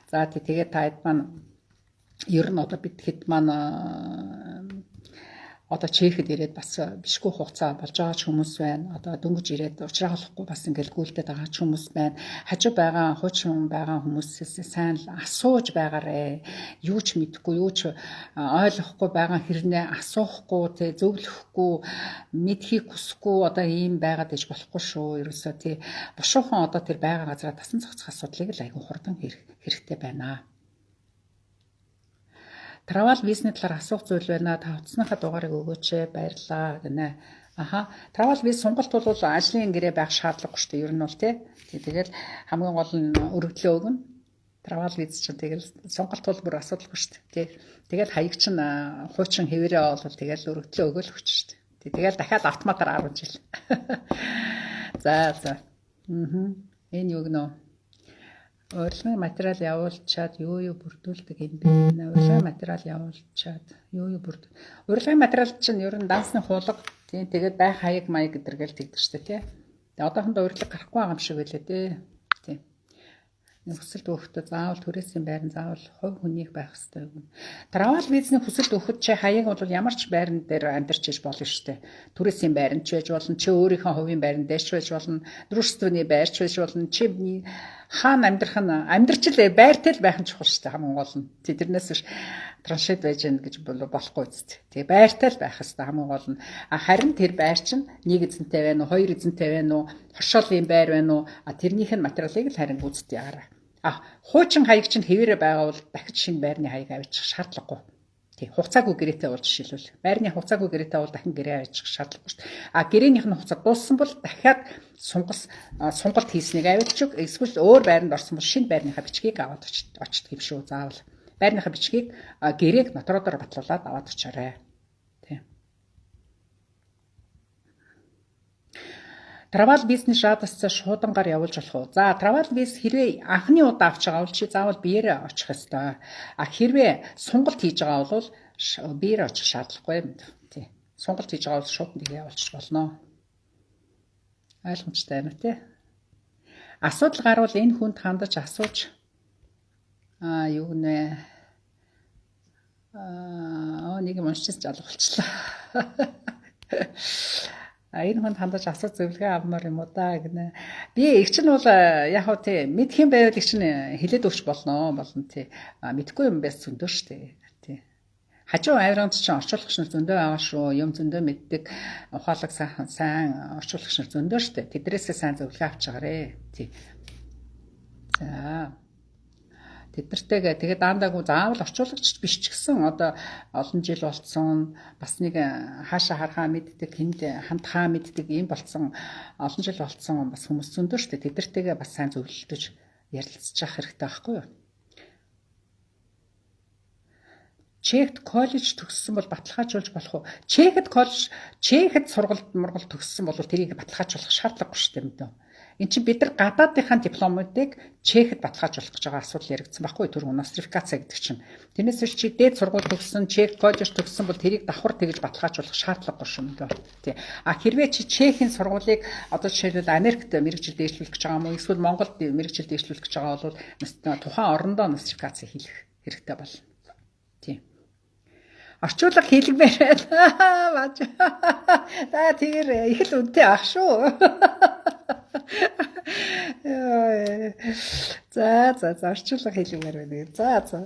За тэгээд та хэд маань ер нь одоо бид хэд маань одоо Чехэд ирээд бас бишгүй хугацаа болж байгаа ч хүмүүс байна. Одоо дөнгөж ирээд уулзрахахгүй бас ингээл гүйлдэд байгаа ч хүмүүс байна. Хажуу байгаа хуучин байгаа хүмүүсээс сайн л асууж байгаарэ. Юу ч мэдэхгүй, юу ч ойлгохгүй байгаа хэрнээ асуухгүй, тэ зөвлөхгүй, мэдхийг хүсэхгүй одоо ийм байгаад иж болохгүй шүү. Ерөөсөө тий бушуухан одоо тэр байгаа газараа тасан цогцох асуудлыг л айгүй хурдан хэрэгтэй байна. Travel визний талаар асуух зүйл байна. Та утасныхаа дугаарыг өгөөч. Баярлалаа гинэ. Аха. Travel виз сонголт бол ажлын гэрээ байх шаардлагагүй шүү дээ. Ер нь бол тий. Тэгэл хамгийн гол нь өргөдлөө өгнө. Travel виз чинь тэгэл сонголт бол бүр асуудалгүй шүү дээ. Тий. Тэгэл хаяг чинь хуучин хэвээрээ бол тэгэл өргөдлөө өгөөл өгч шүү дээ. Тэгэл дахиад автоматар 10 жил. За. Энэ юу гэнэ? Урилгын материал явуулчаад юу бүрдүүлдэг юм бэ? Урилгын материал явуулчаад юу бүрд. Урилгын материал чинь ер нь дансны хуулга тийм тэгээд байх хаяг маяг гэдэргээл тэгдэг шүү дээ тий. Тэгээд одоохондоо урилга гарахгүй байгаа юм шиг байлээ тий. Тийм. Хүсэлт өгөхдөө заавал түрээсийн байран заавал хувь хүнийх байх хэрэгтэй юм. Travel визний хүсэлт өгөхөд чи хаяг бол ямар ч байран дээр амьдарч иж болно шүү дээ. Түрээсийн байран ч байж болно, чи өөрийнхөө хувийн байран дээр ч байж болно, дружественный байр ч байж болно, чи хаана амьдрах нь амьдрч л байртай л байх нь чухал шүү дээ хамгийн гол нь. Тэрнээс биш траншид байж гэн гэж болохгүй үст. Тэгээ байртай л байх хэрэгтэй хамгийн гол нь. Харин тэр байр чинь нэг эзэнтэй байна уу, хоёр эзэнтэй байна уу, хоршоолын байр байна уу? Тэрнийх нь материалыг л харин гүйцэтгэе яараа. Хуучин хаяг чинь хэвээрээ байгаа бол дахиж шинэ байрны хаяг авчих шаардлагагүй. Тий, хугацаагүй гэрээтэй бол жишээлбэл байрны хугацаагүй гэрээтэй бол дахин гэрээ авчих шаардлагагүй шүү дээ. Гэрээнийх нь хугацаа дууссан бол дахиад сонголт хийснийг авчиг эсвэл өөр байранд орсон бол шинэ байрныхаа бичгийг аваад очдог юм шүү заавал. Байрныхаа бичгийг гэрээг нотродоор батлуулаад аваад очоорой. Тий. Travel бизнес шаардлагатай шуудангаар явуулж болох уу? За, travel бизнес хэрвээ анхны удаа авч байгаа бол чи заавал биеэрээ очих ёстой. Хэрвээ сонголт хийж байгаа бол биеэрээ очих шаардлагагүй юм. Тий. Сонголт хийж байгаа бол шууд нэг явуулчих болно. Ойлгомжтой байна тий. Асуудал гарвал энэ хүнд хандаж асууж юу гэнэ? Нэг юм уншиж жаалга болчихлоо. Энэ хүнд хандаж асууж зөвлөгөө авмаар юм уу да гэнэ. Би их чинь бол яг хөө тий мэдх юм байвал их чинь хэлээд өгч болно тий. Мэдхгүй юм байс зөндөө штэ тий. Хажуу авирганд чинь орчуулагч нар зөндөө байгаа шүү. Юм зөндөө мэддэг ухаалаг сайн орчуулагч нар зөндөө штэ. Тэдрээсээ сайн зөвлөгөө авч байгаарэ тий. За. Тэднэртэйгээ тэгээд даандаагүй заавал орчуулагч биш ч гэсэн одоо олон жил болцсон бас нэг хаашаа харахаа мэддэг хүнд хандхаа мэддэг юм болцсон олон жил болцсон бас хүмүүс зөндөө шүү дээ. Тэднэртэйгээ бас сайн зөвлөлдөж ярилцчих хэрэгтэй байхгүй юу? Чехд коллеж төгссөн бол баталгаажуулж болох уу? Чехд сургалт мургалт төгссөн бол тэрийг баталгаажуулах шаардлагагүй шүү дээ мэдээ. Энд чинь бид нар гадаадынхаа дипломуудыг Чехд баталгаажуулах гэж байгаа асуудал яригдсан байхгүй түрүү нострификаци гэдэг чинь. Тэрнээс биш чи дээд сургууль төгссөн, Чех коллеж төгссөн бол тэрийг давхар тэгж баталгаажуулах шаардлагагүй шүү дээ. Тий. Хэрвээ чи Чехийн сургуулийг одоо жишээлбэл Америкт мэргэжил дэвшлүүлэх гэж байгаа юм уу? Эсвэл Монголд мэргэжил дэвшлүүлэх гэж байгаа бол тухайн орондоо нострификаци хийх хэрэгтэй болно. Тий. Орчуулга хийлгмээр байна. За тэр их л үнэтэй ах шүү. За орчуулга хийлгмээр байна. За.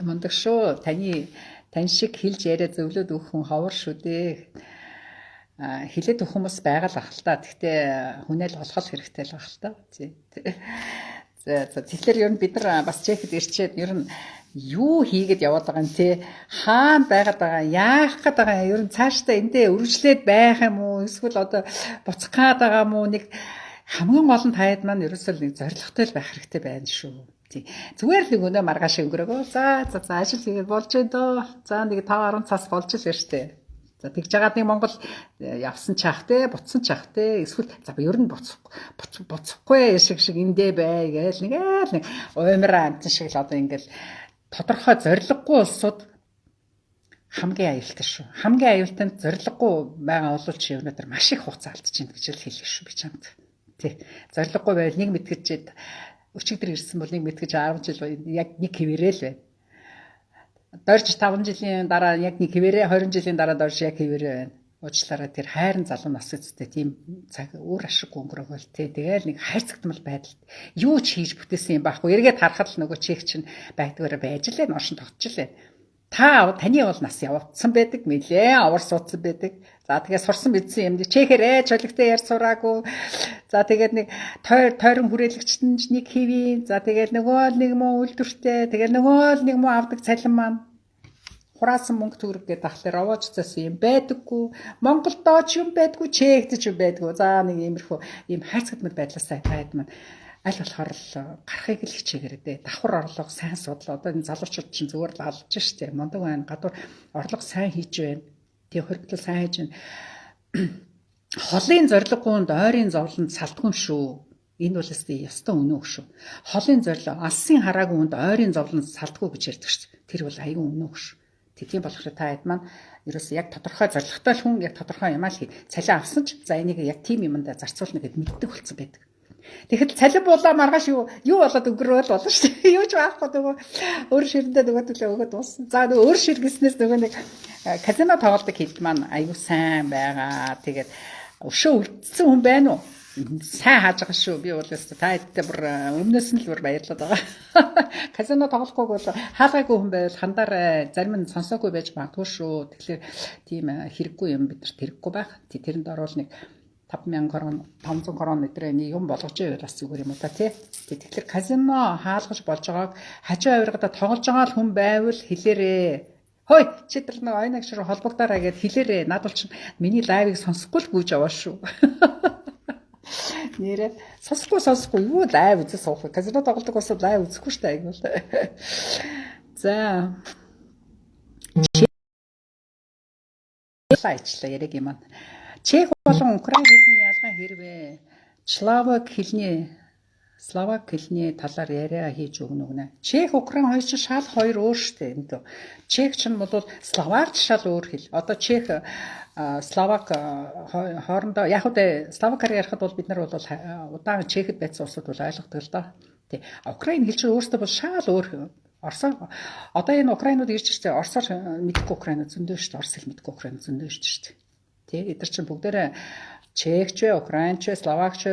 Мундаг шүү. Тань шиг хэлж яриа зөвлөд өгөх хүн ховор шүү дээ. Хэлээд өгөх хүмүүс байгаа л ах л та. Гэхдээ хүнэл болохол хэрэгтэй л ах л та. За тэгэхээр ер нь бид нар бас Чехэд ирчээд ер нь юу хийгээд яваад байгаа юм те хаана байгаад байгаа яах гээд байгаа ер нь цаашдаа эндээ үргэлжлээд байх юм уу эсвэл одоо буцах гээд байгаа юм уу нэг хамгийн гол нь таад маань ерөөсөө нэг зоригтой л байх хэрэгтэй байна шүү. Тий. Зүгээр л нэг өнөө маргааш өнгөрөөгөө. За ажил хийгээд болж байна дөө. За нэг 5-10 цас болж л байна штэ. За тэгж жагаад нэг Монгол явсан чаах те буцсан чаах те эсвэл за ер нь буцахгүй шиг эндээ бай гээл нэг уймраа амтан шиг л одоо ингээл тодорхой зориггүй улсууд хамгийн аюултай шүү. Хамгийн аюултай зориггүй байгаа бол чи өнөөдөр маш их хугацаа алдчихээн гэж л хэлэх шүү би чамд. Тий. Зориггүй байвал нэг мэдгэжээд өчигдөр ирсэн бол нэг мэдгэж 10 жил яг нэг хэвээрээ л байна. дорж 5 жилийн дараа яг нэг хэвээрээ 20 жилийн дараа дорж яг хэвээрээ байна. Уучлаарай тэр хайрын залуу нас үсттэй тийм цаг өөр ашиггүй өнгөрөөгөл тий. Тэгээл нэг хайрцагтмал байдалд юу ч хийж бүтээсэн юм байхгүй. Эргээд харахад л нөгөө чих чинь байдгаараа байж лээ ношин тогтч лээ. Таны бол нас явагдсан байдаг мэлээ авар суудсан байдаг. За тэгээд сурсан мэдсэн юм. Чехэр чөлөгтэй яар сураагүй. За тэгээд нэг тойрон хүрээлэгчт нь нэг хэвийн. За тэгээд нөгөө нэг муу үйлдвэртэй. Тэгээд нөгөө нэг муу авдаг цалин маань хураасан мөнгө төгрөг гэдэг тахлаар овоож цаасан юм байдаггүй. Монголд дооч юм байдаггүй, Чехд ч юм байдаггүй. За нэг иймэрхүү ийм хайрцагтмал байдлаасаа байд маань аль болохоор л гарахыг л хичээгээрээ дээ. Давхар орлого сайн судлаа. Одоо энэ залуучууд чинь зүгээр л алж штэ. Мундаг байна. Гадуур орлого сайн хийж байна. Тэг хөргөл сайн хийж байна. Холын зориггүйнд ойрын зовлонд салтгүй юм шүү. Энэ бол өстэй ястан үнэн шүү. Холын зориг алсын хараагүй үнд ойрын зовлонд салтгүй гэж ярьдаг шүү. Тэр бол аюун үнэн шүү. Тийм болохоор та хэд маань ерөөсөө яг тодорхой зорилготой л хүн яг тодорхой юм аа л хий. Цалин авсан ч за энийг яг тийм юмдаа зарцуулна гэд мэддэг болсон байдаг. Тэгэхэд цалин буулаа маргааш юу болоод өнгөрөөл болно шүү дээ. Юу ч байхгүй нөгөө өөр ширэндээ нөгөө төлөө өгöd дуусна. За нөгөө өөр шир гэснээс нөгөө нэг казино тоглодог хэд маань аюу сайн байгаа. Тэгээд өшөө үлдсэн хүн байна уу? Сайн хааж байгаа шүү. Би бол өстө та хэдтэй бүр өмнөөс нь л бүр баярлаад байгаа. Казино тоглохгүйг бол хаалгаагүй хүн байвал хандаарай. Зарим нь сонсоогүй байж магадгүй шүү. Тэгэхээр тийм хэрэггүй юм бидэрт хэрэггүй байх. Тэрэнд орвол нэг 5,000 крон 500 крон өдрөө нэг юм болгож байвал бас зүгээр юм уу та тий. Тэгэхээр казино хаалгаж болж байгааг хажуу авиргада тоглож байгаа л хүн байвал хэлээрээ. Хой чи тэр нэг ойнаг шиг холбогдоорой гэд хэлээрээ. Надад чинь миний лайвыг сонсохгүй л гүйж аваа шүү. Нэрээ сонсохгүй юу лайв үзэж суух. Казино тоглодог бас лайв үзэхгүй шүү дээ айгуул. За. Лайчлаа яг юм. Чех болон Украин хэлний ялгаа хэрвээ Словак хэлний талаар яриа хийж өгнө үгнэ. Чех, Украин хоёр ч шал хоёр өөр штэ энэ. Чех ч нь бол Словак шал өөр хэл. Одоо Чех, Словак хоорондоо яг үдэ Словакаар ярихад бол бид нар бол удаан Чехэд байсан улсууд бол ойлгодог л доо. Тий. Украин хэл чинь өөртөө бол шал өөр. Одоо энэ Украинууд ирж штэ Оросоор мэдгүй Украинууд зөндөө штэ. Орос хэл мэдгүй Украинууд зөндөө штэ. Тий. Эдгээр чинь бүгдээрээ Чехч, Украинч, Словакч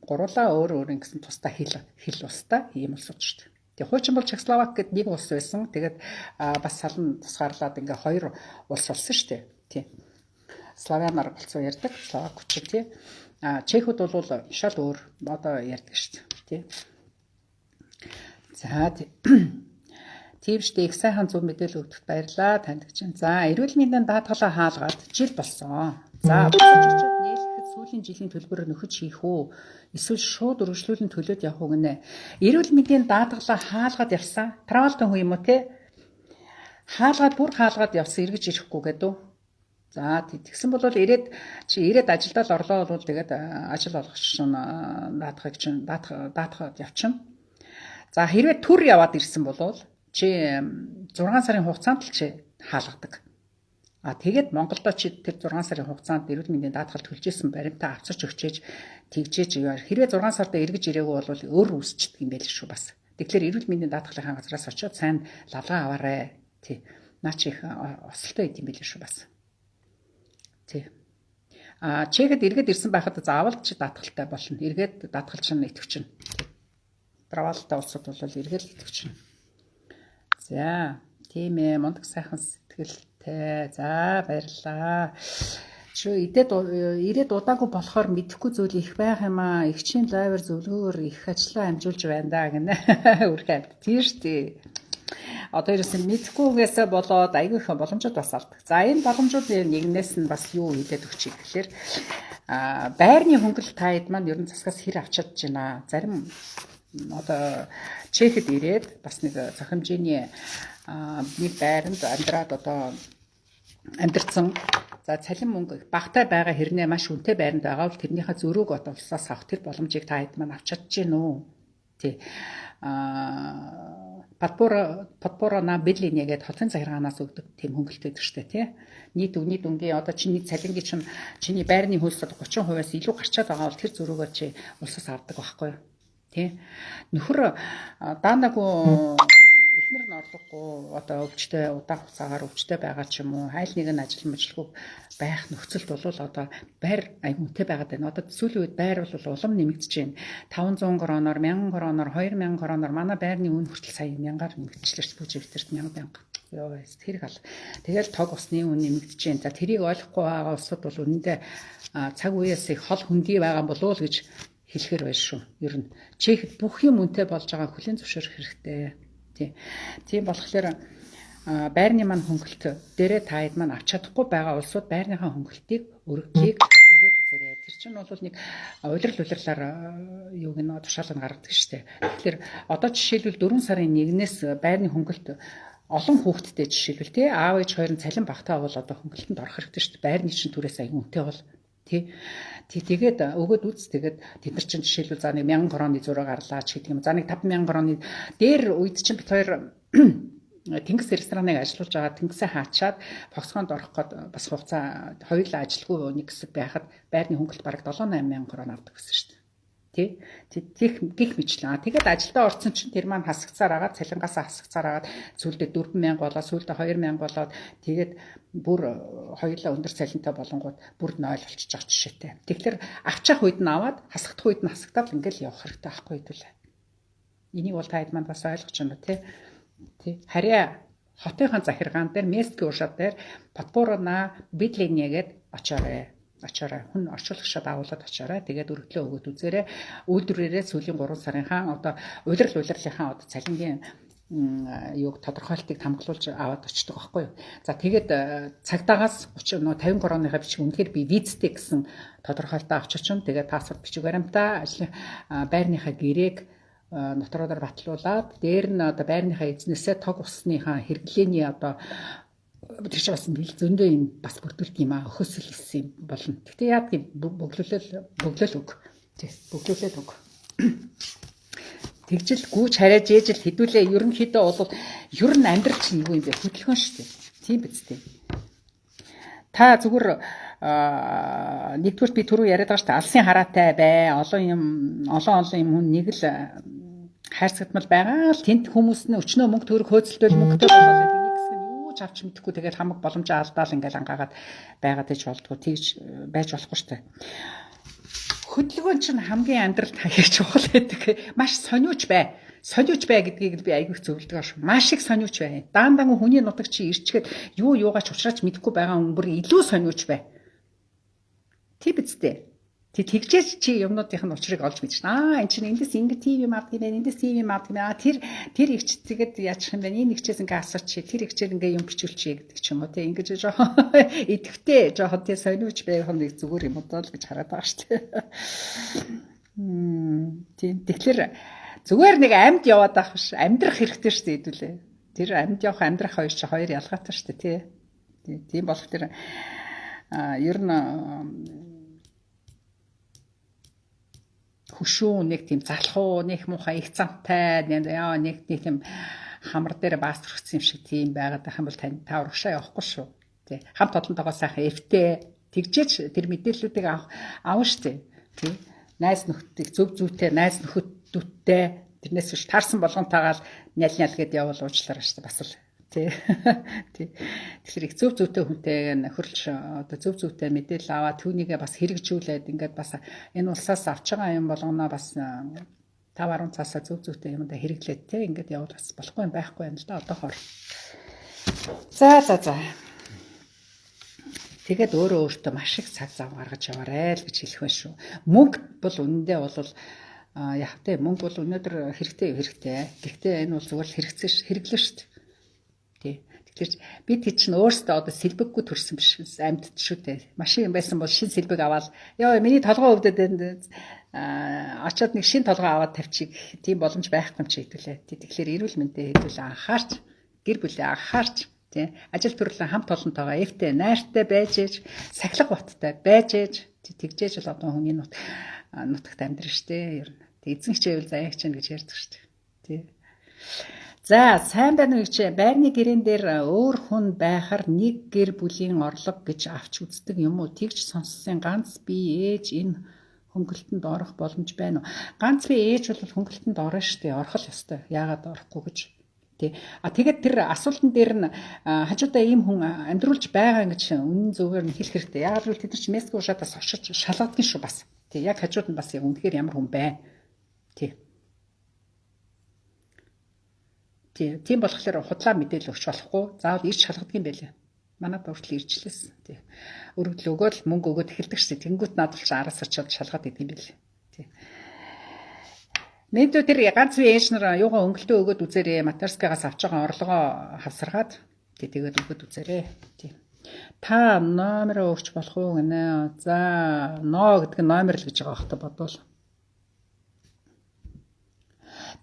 гурлаа өөр ингэсэн тусдаа хэл устдаа ийм улсууд шүү дээ. Тэгээ хуучин бол Чехословак гэдэг нэг улс байсан. Тэгээд бас салан тусгаарлаад ингээ хоёр улс болсон шүү дээ. Тий. Славянаар болцоо ярьдаг, Словакч тий. Чехүүд бол шал өөр одоо ярьдаг шүү дээ. Тий. За тийм шүү дээ. Их сайхан зөв мэдээлэл өгдөгт баярлалаа танд гэж. За эрүүл мэндийн даатгалаа хаалгаад жил болсон. За босчичд нийлэхэд сүүлийн жилийн төлбөрөөр нөхөж хийх үү? Эсвэл шууд өргөжлүүлэн төлөөд явах уу гэнэ. Эрүүл мэндийн даатгалаа хаалгаад явсан. Травалтан хүн юм уу те? Бүр хаалгаад явсан эргэж ирэхгүй гэдэг. За тэгсэн бол ирээд ажилдаа орлоо бол тэгээд ажил олгогч чинь даатгаад явчихна. За хэрвээ төр яваад ирсэн бол чи 6 сарын хугацаанд л чи хаалгадаг. Тэгээд Монголдо чи тэр 6 сарын хугацаанд эрүүл мэндийн даатгал төлжсэн баримтаа авчирч өгчээж тэгжээж хэрвээ 6 сарда эргэж ирээгүй бол өөр үүсчдэг юм байл шүү бас. Тэгэхээр эрүүл мэндийн даатгалын газраас очиод сайн лавлага аваарэ. Тий. Наа чи их осолтой идэм байл шүү бас. Тий. Чехэд эргээд ирсэн байхад заавал чи даатгалтай болно. Эргээд даатгалч нь итгэвчнэ. Правалтай улсууд бол эргээд итгэвчнэ. За, тийм ээ, мундаг сайхан сэтгэлтэй. За, баярлалаа. Ирээд удаагүй болохоор мэдэхгүй зүйл их байх юм аа. Игчийн лайвер зөвлөгөөр их ажиллаа амжуулж байна да гэнэ. Үргэлж тийм шүү дээ. Одоо ерөөсөн мэдэхгүйгээсээ болоод айгүй их боломжууд бас алдаг. За энэ боломжууд нэгнээс нь бас юу хэлээд өгч ирэхээр байрны хөнгөлөлт таад маань ер нь засгаас хэр авчиж байна. Зарим одоо Чехэд ирээд бас нэг зохимжийн нэг байранд амьдраад одоо амьдэрсэн. За цалин мөнгө багтай байгаа хэрнээ маш үнэтэй байранд байгаа бол тэрнийхээ зөрүүг одоо улсаас авах тэр боломжийг та хэд маань авч чадж гин үү? Тий. Подпора на бэлине гэдэг хотын захиргаанаас өгдөг тийм хөнгөлөлт өгдөг штэ тий. Нийт үнгийн одоо чиний цалингийн чинь чиний байрны хөлс 30%-аас илүү гарчаад байгаа бол тэр зөрүүгөө чи улсаас авдаг байхгүй юу? Тий. Нөхөр даанаагүй их эхнэр нь орлогогүй одоо өвчтөе удаан хугацаагаар өвчтөе байгаа ч юм уу айл нэг нь ажил мэжлгүй байх нөхцөлд бол одоо байр аюунтай байгаад байна. Одоо сүүлийн үед байр бол улам нэмэгдэж байна. 500 кроноор 1000 кроноор 2000 кроноор манай байрны үн хүртэл сая 1000-аар нэмэгдчихлээ бүжигтерт 1000. Йоо тэрэг ал. Тэгэл тог усны үн нэмэгдэж байна. За тэрийг ойлгохгүй байгаа улсууд бол үнэндээ цаг үеэс их хол хөндөй байгаа болов уу гэж хэлэхэр байна шүү. Ер нь Чехэд бүх юм үнэтэй болж байгааг хүлээн зөвшөөрөх хэрэгтэй. Тийм болохоор байрны маань хөнгөлт дээрээ таад маань авч чадахгүй байгаа улсууд байрныхаа хөнгөлтийг өргөдлийг өгөөд үзээрэй. Тэр чинь бол нэг улирлаар юуг нь тушаалыг гаргадаг шүү дээ. Тэгэхээр одоо жишээлбэл 4 сарын 1-ээс байрны хөнгөлт олон хүүхэдтэй жишээлбэл тий аав ээж хоёр нь цалин багтаа бол одоо хөнгөлтөнд орох хэрэгтэй шүү дээ. Байрны чинь түрээс аян үнэтэй бол тэгээд өгөөд үз тэгээд тэд нар чинь жишээлбэл за нэг 1000 кроны зураг гарлаа ч гэдэг юм. За нэг 5000 кроны дээр үед чинь бит хоёр тэнгис рестораныг ажиллуулж байгаа тэнгисээ хаачаад боксгоонд орох гээд бас хугацаа хоёулаа ажилгүй нэг хэсэг байхад байрны хөнгөлт бараг 7-8000 крон авдаг гэсэн шүү дээ. Тэг гих мэтлээ. Тэгээд ажилдаа орсон чинь тэр маань хасагцаар агаад цалингаас хасагцаар агаад сүүлдээ 4000 болоод сүүлдээ 2000 болоод тэгээд бүр хоёулаа өндөр цалинтай болонгууд бүр 0 болчихж байгаа жишээтэй. Тэгэхээр авчих үед нь аваад хасагдах үед нь хасагдаад ингээл явах хэрэгтэй байхгүй хэвлээ. Энийг бол таад манд бас ойлгож байна тий. Харьяа хотынхаа захиргаан дээр местгийн уршаад дээр подпорона бидлинегээд очоорой. Хүн орчуулагчид агуулад очоорой. Тэгээд өргөдлөө өгөөд үзээрэй. Үйлдвэрээрээ сүүлийн 3 сарынхаа одоо улирлынхаа одоо цалингийн юуг тодорхойлтыг хамгаалуулж аваад очдог байхгүй юу. За тэгээд цагдаагаас 50 кроныхаа бичиг үнэхээр би визтэй гэсэн тодорхойлтоо авч очин. Тэгээд паспорт бичиг баримтаа ажлын байрныхаа гэрээг нотороор батлуулаад дээр нь одоо байрныхаа эзнээсээ тог усныхаа хэрэглээний одоо тэр чинь бас зөндөө юм бас бүрдүүлт юм аа өхөсөл хэлсэн юм болно. Гэхдээ яад гэв бөглөл өг. Бөглүүлээд өг. Тэгжил гүүч хараа жээжил хідүүлээ ерөнхийдөө бол ер нь амьдрал чинь юу юм бэ? Хөдөлгөөн шүү дээ. Тийм биз дээ. Та зүгээр нэгдүгээр би түрүү яриад байгаа шүү дээ. Алсын хараатай бай. Олон юм хүн нэг л хайрцагтмал байгаа л тэнд хүмүүс нь өчнөө мөнгө төгрөг хөөцөлтөл мөнгөтэй болоод авч мэдхгүй тэгээд хамаг боломжоо алдаал ингээл ангаагаад байгаад ич болдгоо тэгж байж болохгүй шүү дээ. Хөдөлгөөн чинь хамгийн амьдралд хаяг чухал гэдэг. Маш сониуч бай. Сониуч бай гэдгийг би айгүйх зөвлөдөг шүү. Маш их сониуч бай. Даан хүний нутаг чи ирчгээд юугаач уучраач мэдэхгүй байгаа хүн бүр илүү сониуч бай. Тэг биз дээ. Тэгжээж чи юмнуудын учрыг олж мэдэж байна. Энэ чинь эндээс ингэ ТV маад гинэ, эндээс ТV маад гинэ. Тэр ихч тэгээд яачих юм бэ? Энэ ихчээс ингээ асууч чи, тэр ихчээр ингээ юм бичүүлчихье гэдэг ч юм уу те. Ингэж жоохон идэвхтэй жоохон тий сониуч байх нэг зүгээр юм уу л гэж хараад байгаа шүү дээ. Тийм. Тэгэхээр зүгээр нэг амьд яваад байх биш. Амьдрах хэрэгтэй шүү дээ хэдүүлээ. Тэр амьд явах амьдрах хоёр чи хоёр ялгаатай шүү дээ тий. Тийм болох тэр ер нь хөшөө нэг тийм залхуу нэг муухай их замтай нэг тийм хамар дээр баастрахсан юм шиг тийм байгаад байх юм бол та урагшаа явахгүй шүү. Тий. Хамт олонтойгоо сайхан эвтэй тэгжээч тэр мэдээллүүдийг авна штэ. Тий. Найз нөхдөд зүйтэй найз нөхөдтэй тэрнээс биш таарсан болгонтойгоо нял гэд явуул уучлаарай штэ бас л тий. Тэгэхээр их зүйтэй хүнтэй нөхөрлж одоо зүйтэй мэдээлэл аваад түүнийгээ бас хэрэгжүүлээд ингээд бас энэ улсаас авч байгаа юм болгоноо бас 5-10 цаасаа зүйтэй юмдаа хэрэглээд тий ингээд явуул бас болохгүй юм байхгүй юм л да одоохоор. За. Тэгээд өөртөө маш их цаг зав гаргаж яваарай л гэж хэлэх байна шүү. Мөнгө бол үнэндээ бол яг тэ мөнгө бол өнөөдөр хэрэгтэй. Гэхдээ энэ бол зүгээр хэрэглэн шүү дээ. Тэгэхээр бид чинь өөрсдөө одоо сэлбэггүй төрсөн биш амьд шүү дээ. Машин байсан бол шин сэлбэг аваад ёо миний толгоо өвдөд очоод нэг шин толгоо аваад тавьчих тийм боломж байхгүй юм чи хэвлээ. Тэгэхээр эрүүл мэндэд хэдүүл анхаарч гэр бүлээ анхаарч тий ажил төрлөө хамт олонтойгоо эвтэй найртай байж ээж сахилга баттай байж ээж тэгжээж л одоо хүний нутагт амьдрын штэ ер нь. Тэг эзэн хичээвэл заяа хичээнэ гэж ярьдаг штэ. Тий. За сайн байна уу гэж байрны гэрэн дээр өөр хүн байхаар нэг гэр бүлийн орлого гэж авч үздэг юм уу? Тэгж сонссон ганц би ээж энэ хөнгөлтөнд орох боломж байна уу? Ганц би ээж бол хөнгөлтөнд орно штэ орох л ёстой. Яагаад орохгүй гэж Тий. Тэгээд тэр асуултан дээр нь хажуудаа ийм хүн амьдруулж байгаа гэж үнэн зөвөөр нь хэлэх хэрэгтэй. Яагаад гэвэл тэд нар ч Меско шатаас очиж шалгадаг шүү бас. Тий. Яг хажууд нь бас яг үнэхээр ямар хүн байна. Тий. Тий. Тийм болохоор худлаа мэдээлэл өгч болохгүй. Заавал ирж шалгадаг юм байлээ. Манайд өөртөө ирчлээсэн. Тий. Өргөдөл өгөөл мөнгө өгөөд эхэлдэг шээ. Тэнгүүт надад ч араас очиод шалгаад идэв юм байлээ. Тий. Мэдүү тэр ганц би ээж нар юугаа өнгөлтөө өгөөд үзээрээ Матарскагаас авч байгаа орлогоо хавсаргаад тэгээд өгөөд үзээрээ. Тий. Та номероо өгч болох уу гинэ. За, но гэдэг нь номер л гэж байгаа бохтой бодвол.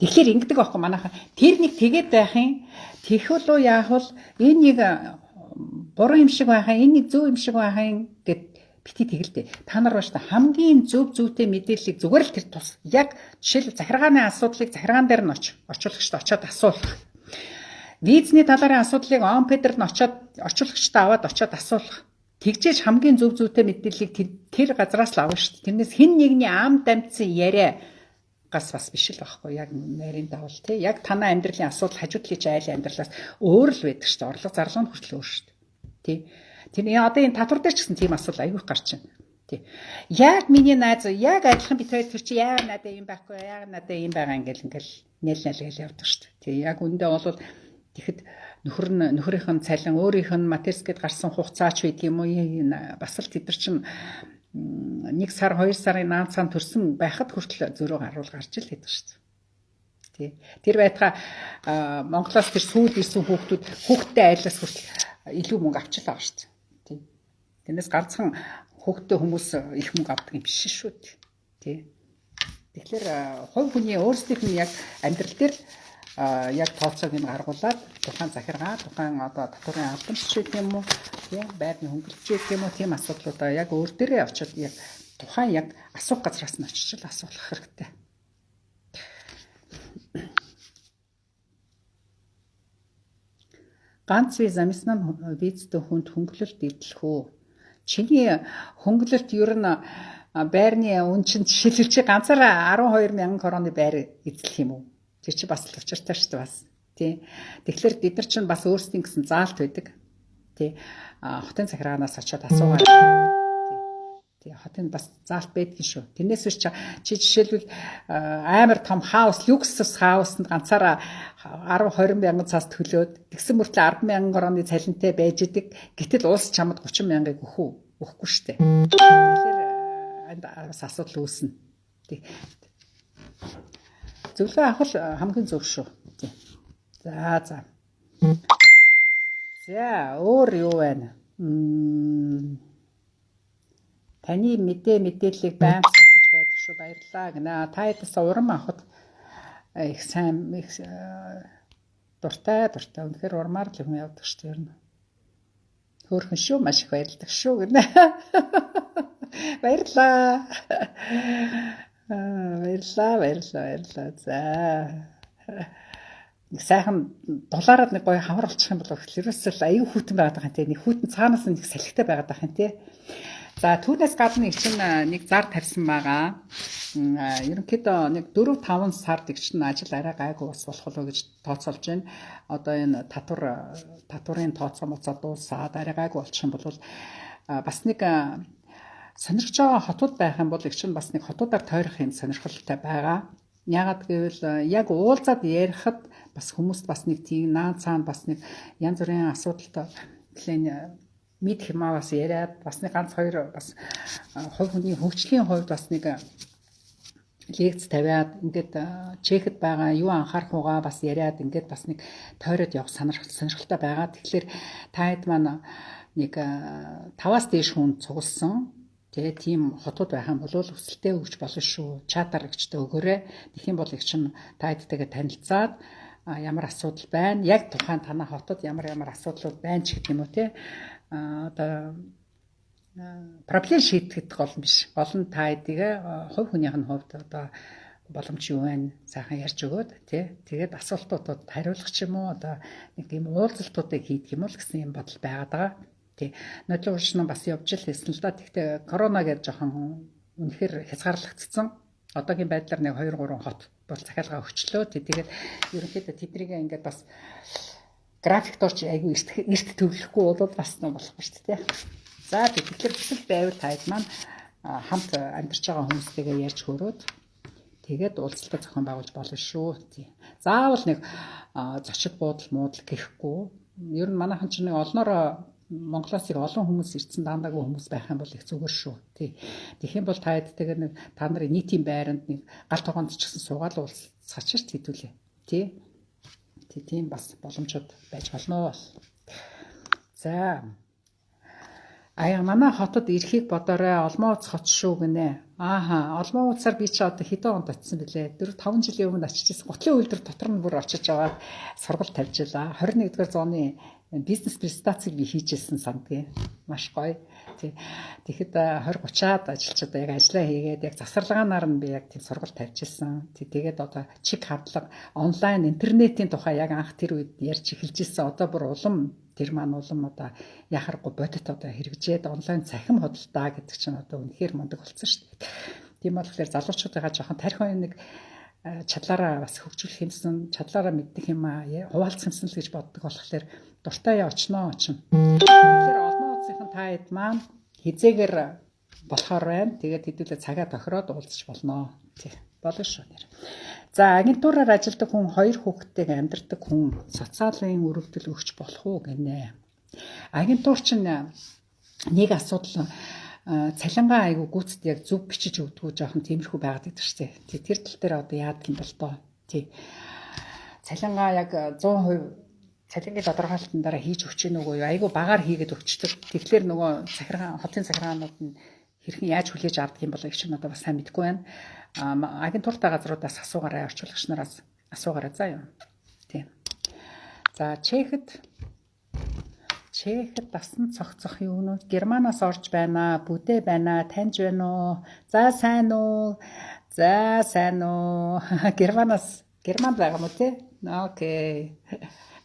Тэгэхээр ингэдэг байхгүй манайхан. Тэр нэг тэгээд байхын тэгвэл уу яах вэ? Энэ нэг буруу юм шиг байхын, энэ нэг зөв юм шиг байхын гэд бити тэгэлтэй. Та нар бааш та хамгийн зөв зүйтэй мэдээллийг зүгээр л тэр тус. Яг жишээл захиргааны асуудлыг захиргаан дээр нь очуулагчд очиод асуулах. Визний талаарын асуудлыг он педер нь очиод очуулагчтай аваад очиод асуулах. Тэгжээж хамгийн зөв зүйтэй мэдээллийг тэр газраас л авна шүү дээ. Тэрнээс хэн нэгний ам дамжсан яриа гас бас биш л байхгүй. Яг нарийн давал тий. Яг танай амьдралын асуудал хажуудлын чи айлын амьдралаас өөр л байдаг шүү дээ. Орлого зарлал нь хүртэл өөр шүү дээ. Тий. Тэр одоо энэ татвар дээр ч гэсэн тийм асуудал аягүй гарч байна. Тий. Яг миний найз яг адилхан бит хоёр тэр чи яагаад надад юм байхгүй яагаад надад юм байгаа ингээл нэл явдаг шүү дээ. Тий. Яг үндэ бол тэгэхэд нөхрийнх нь цалин өөрийнх нь Матерскэд гарсан хугацаач байдаг юм уу бас л тэд нар чинь 1 сар 2 сарын наацаан төрсөн байхад хүртэл зөрөө гаруул гарч ил байдаг шүү дээ. Тий. Тэр байтга Монголоос тэр сүүл ирсэн хүүхдтэй айлаас хүртэл илүү мөнгө авчлаа шүү дээ. Тий. Тэрнээс ганцхан хүүхдтэй хүмүүс их мөнгө авдаг юм биш шүү дээ. Тий. Тэгэхээр хувь хүний өөрсдийнх нь яг амьдрал дээр яг тооцоог нь гаргуулад тухайн захиргаа, тухайн одоо татварын албанч гэх юм уу, тийм байрны хөнгөлөлт гэх юм уу, тийм асуудлуудаа яг өөр дээрээ очиод яг тухайн яг асуух газраас нь очиж л асуулах хэрэгтэй. Ганц виз амснаа визтэй хүнд хөнгөлөлт идэлх үү? Чиний хөнгөлөлт ер нь байрны үн чинь жишээлбэл чи ганцаараа 12,000 кроны байр эзлэх юм уу? Тэр чи бас л учиртай шүү дээ бас. Тий. Тэгэхээр бид нар чинь бас өөрсдийн гэсэн заалт байдаг. Тий. Хотын захиргаанаас очиод асуугаад. Тий. Хотын бас заалт байдгийн шүү. Тэрнээс биш чи жишээлбэл амар том хаус, люкс хаусанд ганцаараа 10-20 мянган цаас төлөөд тэгсэн мөртлөө 10,000 кроны цалинтай байж идэг. Гэтэл улс чамд 30,000-ыг өгөхгүй шүү дээ. Тэгэхээр бас асуудал үүснэ. Тий. Зөвлөгөө авах хамгийн зөв шүү. Тий. За. За, өөр юу байна? Таны мэдээллийг байнга сонсож байдаг шүү. Баярлалаа гинэ. Та ядаас урам авахд их сайн их дуртай. Үнэхээр урмаар л юм явдаг шүү дээ. Хөөрхөн шүү, маш их баярлалаа шүү гинэ. Баярлалаа. Баярлалаа. За. Нэг сайхан доллараар нэг гоё хавар олчих юм бол ерөөсөө аюу хүйтэн байгаад байгаа юм те. Нэг хүйтэн цаанаас нэг салхитай байгаад байгаа юм те. За түүнээс гадна их чинь нэг зар тавьсан байгаа. Ерөнхийдөө нэг 4-5 сард их чинь ажил арай гайгүй бас болох болоо гэж тооцоолж байна. Одоо энэ татварын тооцоо моцоо дуусаад арай гайгүй болчих юм бол бас нэг сонирхож байгаа хотууд байх юм бол их чинь бас нэг хотуудаар тойрох юм сонирхолтой байгаа. Яагаад гэвэл яг уулзаад ярихад бас хүмүүст бас нэг тийм наацаан бас нэг янз бүрийн асуудалтай клиент мэд хэмаа бас яриад бас нэг ганц хоёр бас хувь хүний хөгжлийн хувьд бас нэг лекц тавиад ингээд чехэд байгаа юу анхаарах угаа бас яриад ингээд бас нэг тойроод явах сонирхолтой байгаа. Тэгэхээр та хэд маань нэг 5-аас дээш хүн цугласан тэгээ тийм хотууд байх юм бол өсөлтөө өгч болно шүү. Чатаар гэгчтэй өгөөрэй. Тэгэх юм бол их чинь та хэдтэйгээ танилцаад ямар асуудал байна? Яг тухайн танай хотод ямар асуудлууд байна ч гэх юм уу те. Одоо проблем шийдэхэд гол биш. Гол нь та хэдийгээ хувь хүнийх нь хувьд одоо боломж юу вэ? Сайхан ярьж өгөөд тий. Тэгээд асуултуудад хариулах ч юм уу одоо нэг тийм уулзалтуудыг хийх юм бол гэсэн юм бодол байгаад байгаа. Тий. Нодлын уршин бас явж л хэлсэн л да. Тэгтээ корона гэж жоохон үнэхээр хязгаарлагдсан. Одоогийн байдлаар нэг 2-3 хот бол захиалга өгчлөө. Тэгээд ерөнхийдөө тэднийг ингээд бас графикт орж айгүй эрт төвлөхгүй бол бас нэг болохгүй шүү дээ. За тэгэхээр бүсэл байвал таад маань хамт амьдарч байгаа хүмүүстэйгээ ярьж хөрөөд тэгээд уулзалт зохион байгуулж болно шүү. Заавал нэг зочид буудал муудал гэхгүй. Ер нь манайхан ч нэг олноороо Монголоос их олон хүмүүс ирсэн дандаагүй хүмүүс байх юм бол их зүгээр шүү. Тэгэх юм бол та хэд нэг та нарын нийтийн байранд нэг гал тогоонд ч гэсэн суугаад уулзах ч хэдүүлээ. Тийм бас боломжууд байж болно. За. Манай хотод ирэхийг бодоорой. Олмоо уц хот шүү гинэ. Олмоо уцаар би чи одоо хэдэн онд очисон бэлээ? 4-5 жилийн өмнө очиж ирсэн. Гутлын үйлдвэр дотор нь бүр очиж аваад сургалт тавьжила. 21-р зууны бизнес презентацийг би хийжсэн сандгийн. Маш гоё. Тэгэхэд 20-30-аад ажилчид яг ажиллаа хийгээд яг завсарлагаанаар нь би яг тийм сургалт тавьжсэн. Тэгээд одоо чиг хадлага онлайн интернетийн тухай яг анх тэр үед ярьж эхэлжсэн. Одоо бүр улам тэр маань улам одоо яхахгүй бодит одоо хэрэгжээд онлайн цахим хөдөлтаа гэдэг чинь одоо үнэхээр мундаг болсон шүү дээ. Тийм болохоор залуучуудаа жоохон тарих нэг чадлаараа бас хөгжүүлэх юмсан, чадлаараа мэддэг юм хуваалцах юмсан л гэж боддог болохоор дуртай очноо очно. Тэгэхээр олмоо уцынхан таад маань хизээгээр болохоор байна. Тэгээд хэдүүлээ цагаа тохироод уулзах болно. Болно шүү нэр. За агентураар ажилладаг хүн 2 хүүхэдтэйг амьдардаг хүн социалын өргөдөл өгч болох уу гинэ. Агентур чинь нэг асуудал цалингаа айгу гүйцэд яг зөв бичиж өгдөггүй жоохон тиймэрхүү байгаад байдаг шүү дээ. Тэр тал дээр одоо яадаг юм бол тоо. Цалингаа яг 100% цалингийн тодорхойлолтын дараа хийж өгч нүгөө айгу багаар хийгээд өгчдөг. Тэгэхээр нөгөө хотын захиргаанууд нь хэрхэн яаж хүлээж авдаг юм бол их ч надад бас сайн мэдэхгүй байна. Агентуртай газруудаас асуугаарай, орчуулагч нараас асуугаарай заа юу. Тийм. За Чехэд дасан цогцох юунууд Германаас орж байна, бүдэ байна, таньж байна уу? За сайн уу? Герман байгаа мó те? Окей.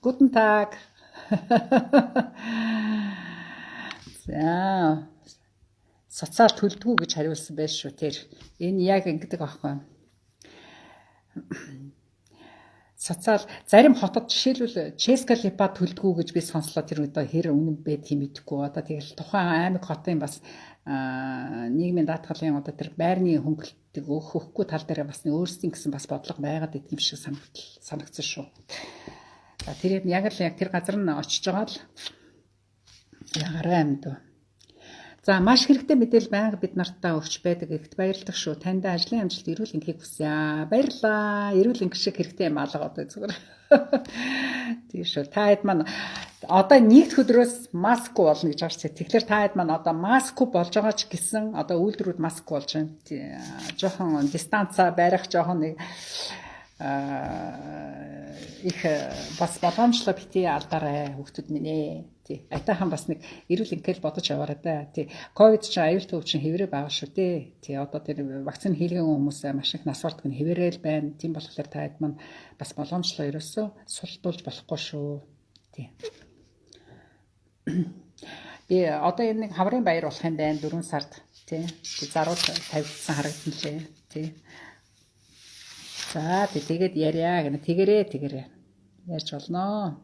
Guten Tag. За социал төлөвлөгөө гэж хариулсан байж шүү тэр. Энэ яг ингэдэг аахгүй. Социал зарим хотод жишээлбэл Ческа Липа төлөвлөгөө гэж би сонслоо тэр одоо хэр үнэн бэ тийм мэдэхгүй. Одоо тэгэл тухайн аймаг хотын бас нийгмийн даатгалын одоо тэр байрны хөнгөлөлтөг өгөхгүй тал дээр бас өөрсдийн гэсэн бас бодлого байгаад идэм шиг санагдсан шүү. За тэр яг л яг тэр газар нь очиж байгаа л ягараа амьд. За маш хэрэгтэй мэдээлэл байнга бид нартай өгч байдаг ихт баярлалаа шүү. Танд ажлын амжилт эрүүл энхийг хүсье. Баярлалаа. Эрүүл энх шиг хэрэгтэй юм алга одоо зүгээр. Тийм шүү. Та хэд маань одоо нэгд өдрөөс маск болно гэж байгаа чинь. Тэгэхээр та хэд маань одоо маск болж байгаа ч гэсэн одоо үйлдвэрүүд маск болж байна. Жохон дистанцаа барих жохон нэг их бас боломжлоо бити алдаарай хүүхдүүд минь ээ. Айтайхан бас нэг эрүүл энхэл бодож яваарай да. Ковид чинь аюул төв чинь хэврээ байгаа шүү дээ. Одоо тэр вакцины хийлгэн хүмүүс маш их нас бардаг нь хэврээл байна. Тийм болохоор та хэд маань бас боломжлоо ерөөсөө сулдуулж болохгүй шүү. Би одоо энэ нэг хаврын баяр болох юм байна 4 сард. Зарууд тавьдсан харагдсан лээ. За тэгээд яриа гэнэ тэгэрээ ярьж болноо.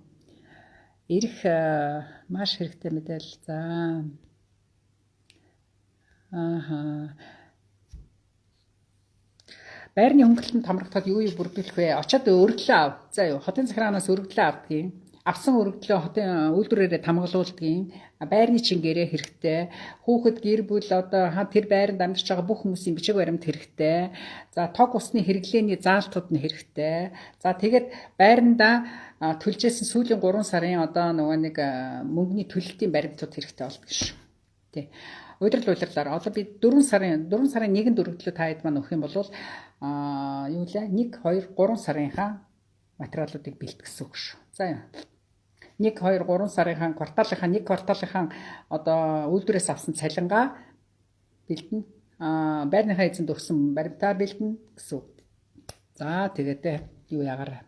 Ирэх маш хэрэгтэй мэдээлэл. За. Байрны хөнгөлөлтөнд хамрагдахад юу бүрдүүлэх вэ? Очоод өргөлөө ав. За юу хотын захиргаанаас өргөлөө авдгийг. Авсан өргөлөө хотын үйлдвэрээрээ тамгалуулдгийг. Байрны чингээрээ хэрэгтэй. Хүүхэд гэр бүл одоо тэр байранд амьдарч байгаа бүх хүмүүсийн бичиг баримт хэрэгтэй. За тог усны хэрэглээний заалтууд нь хэрэгтэй. За тэгээд байранда төлжсэн сүүлийн 3 сарын одоо нөгөө нэг мөнгөний төлөлтийн баримтууд хэрэгтэй болдог шүү. Удирдлаар одоо би 4 сарын 1-нд өргөлөө та хэд маань өгөх юм бол юу лээ 1 2 3 сарынхаа материалуудыг бэлтгэсэн үг шүү. За юу 1 2 3 сарынхаа кварталынхаа 1 кварталынхаа одоо үйлдвэрээс авсан цалингаа бэлдэнэ. Байрныхаа эзэнд өгсөн баримтаа бэлдэнэ гэсэн үг. За тэгээд юу яагаар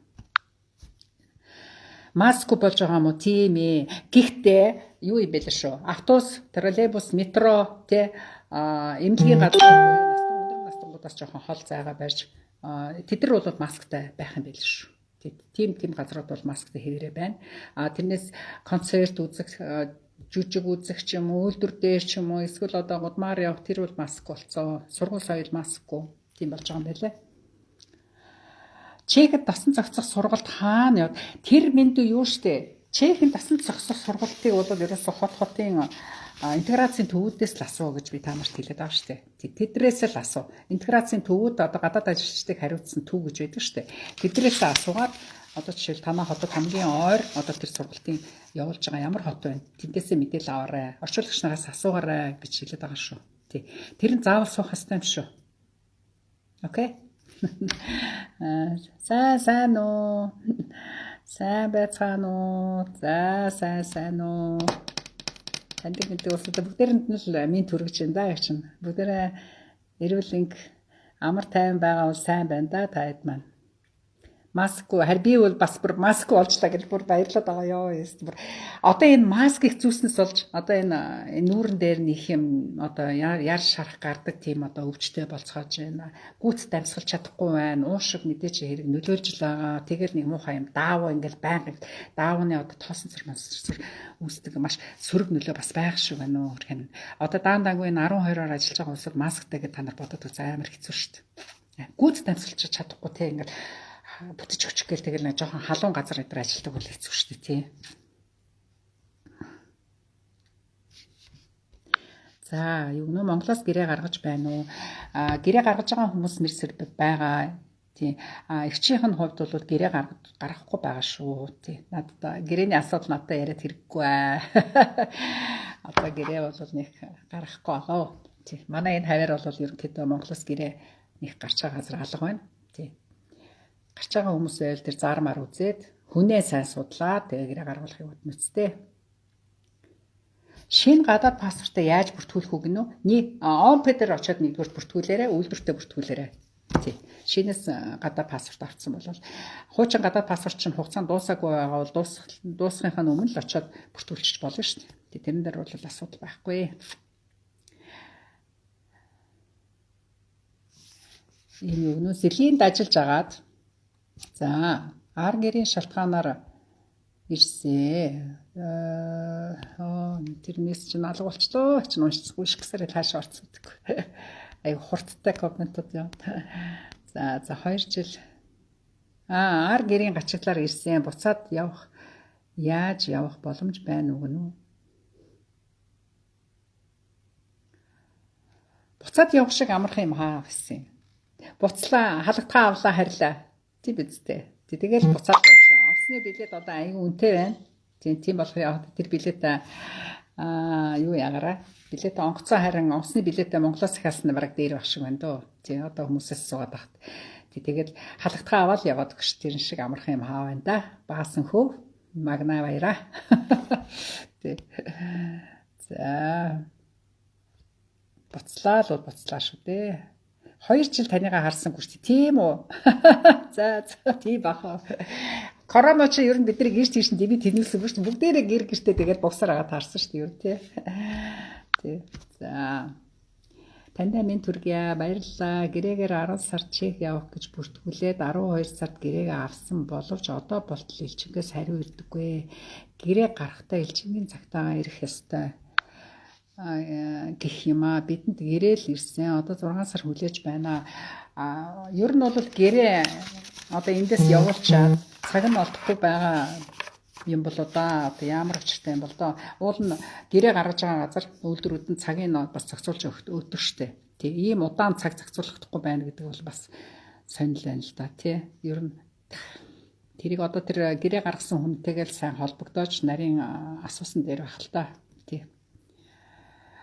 маск болж байгаа юм уу тийм ээ. Гэхдээ юу юм бэ л шүү. Автобус, троллейбус, метро эмнэлгийн газар буюу өндөр настангуудаас жоохон хол зайгаа барьж тэд нар бол масктай байх юм байл шүү. Тийм газрууд бол масктай хэвээрээ байна. Тэрнээс концерт үзэх, жүжиг үзэх ч юм уу, үйлдвэр дээр ч юм уу, эсвэл одоо гудмаар явах тэр бол маск болцоо. Сургууль соёл маскгүй. Тийм болж байгаа юм байлээ. Чехэд дасан зохицох сургалт хаана яв? Тэр мэндүү юу штэ? Чехийн дасан зохицох сургалтыг бол ерөөсө хотын интеграцийн төвүүдээс л асуу гэж би та нарт хэлээд байгаа штэ. Тэдрээс л асуу. Интеграцийн төвүүд одоо гадаад ажилчдыг хариуцсан төв гэж байдаг штэ. Тэдрээс асуугаад одоо жишээл танай хотод хамгийн ойр одоо тэр сургалтын явуулж байгаа ямар хот байна? Тэндээсээ мэдээлэл аваарай. Орчуулагч нараас асуугаарай гэж хэлээд байгаа шүү. Тий. Тэр нь заавал суух ёстой юм шүү. Окей. Сайн уу. Сайн байцгаана уу. За сайн уу. Таньдаг мэдээ усаа бүгдээрэнд нь л минь төрөгч юм да яг чинь. Бүгдээрээ эрүүл энг амар тайван байгаа бол сайн байна да та хэд маань. Маскгүй харин би бол бас бүр маск олжлаа гэж бүр баярлаад байгаа ёо. Одоо энэ маскыг зүүснээс болж одоо энэ нүүрэн дээр нөх юм одоо яар шарах гардаг тийм одоо өвчтэй болцоож байна. Гүйцэд амьсгалж чадахгүй байна. Уушиг мэдээч хэрэг нөлөөлж л байгаа. Тэгэл нэг муухай юм даавуу ингээл байнга даавууны одоо тоосон цэр үүсдэг маш сөрөг нөлөө бас байх шүү байна уу гэх юм. Одоо даандангүй 12-оор ажиллаж байгаа улсад масктай гэж та нар бодоод үз амар хэцүү шүү дээ. Гүйцэд амьсгалж чадахгүй те ингээл бүтэж өчөх гээл тэгэл нэг жоохон халуун газар өдр ажилладаг бол хэцүү шүү дээ тий. За юу нөө Монголоос гэрээ гаргаж байна уу? Гэрээ гаргаж байгаа хүмүүс мэрсэр байгаа. Тий. Эхчийнх нь хувьд бол гэрээ гаргахгүй байгаа шүү. Тий. Надад гэрээний асуудал надад яриад хэрэггүй аа. Одоо гэрээ бол нэг гаргахгүй байгаа. Тий. Манай энэ хавар бол ерөнхийдөө Монголоос гэрээ нэг гарч байгаа газар алга байна. Тий. Гарч байгаа хүмүүс байл тэр зармаар үзээд хүнээ сайн судлаад тэгээ гэрээ гаргуулахыг бодмөцтэй. Шинэ гадаад паспортаа яаж бүртгүүлэх үг гинөө? Он-пэдээр очиод нэгдүгээр бүртгүүлээрэ, үйлдвэртээ бүртгүүлээрэ. Тий. Шинээс гадаад паспорт авсан бол хуучин гадаад паспорт чинь хугацаанд дуусаагүй байгаа бол дуусахынхаа өмнө л очиод бүртгүүлчих болно шүү дээ. Тэрэн дээр бол асуудал байхгүй. Энэ юу нөө Сэлинд ажиллаж агаад за ар гэрийн шалтгаанаар ирсэн. Тэрнээс чинь алга болчлоо. Чинь уншчихгүй шгсараа тааш орцдог. Аюу хурдтай комментууд юм. За 2 жил ар гэрийн гачиглаар ирсэн. Буцаад яаж явах боломж байна уу гэнэ үү? Буцаад явах шиг амархан юм хаа гэсэн. Буцлаа, халагтгаа авлаа харьлаа. Тий бидтэй. Тэгэл буцаад явшаа. Осны билет одоо аюу үнэтэй байна. Тийм болох яа тэр билет юу ягараа. Билет онгоцоо харин осны билетээ Монголоос ихаасна бараг дээр байх шиг байна дөө. Тий одоо хүмүүсээс суугаад багт. Тэгэл халагтгаа аваад яваад гэж тэр шиг амархан юм хаа байна да. Баасан хөө магна баяра. Тий. За. Буцлаа шүү дээ. 2 жил танийгаа харсангүй шүү дээ. Тийм үү? За тийм баха. Корона чи ер нь бидний гэрч тийш нь дэмий тэнүүлсэн шүү дээ. Бүгдээрээ гэртээ тэгээд боксоор агаад харсан шүү дээ ер нь тий. Тий. За. Тандаа минь түргийа баярлалаа. Гэрээгээр 10 сар чек явах гэж бүртгүүлээд 12 сард гэрээгээ авсан боловч одоо болтол элчингээс хариу ирдэггүй. Гэрээ гарахтаа элчингийн цагтаа ирэх ёстой. Гэх юм аа бидэнд гэрэл ирсэн. Одоо 6 сар хүлээж байна. Ер нь бол гэрээ одоо эндээс явуулчаад цаг нь олдохгүй байгаа юм болоо да. Одоо ямар учиртай юм бол доо. Уул нь гэрээ гаргаж байгаа газар үйлдвэрүүд нь цагийг бас зохицуулж өгдөг штэ. Тэг ийм удаан цаг зохицуулахдаггүй байна гэдэг бол бас сонирхол байна л да тий. Ер нь тэрийг одоо тэр гэрээ гаргасан хүнтэйгээ сайн холбогдоож нарийн асуусан дээр байх л да. Тий.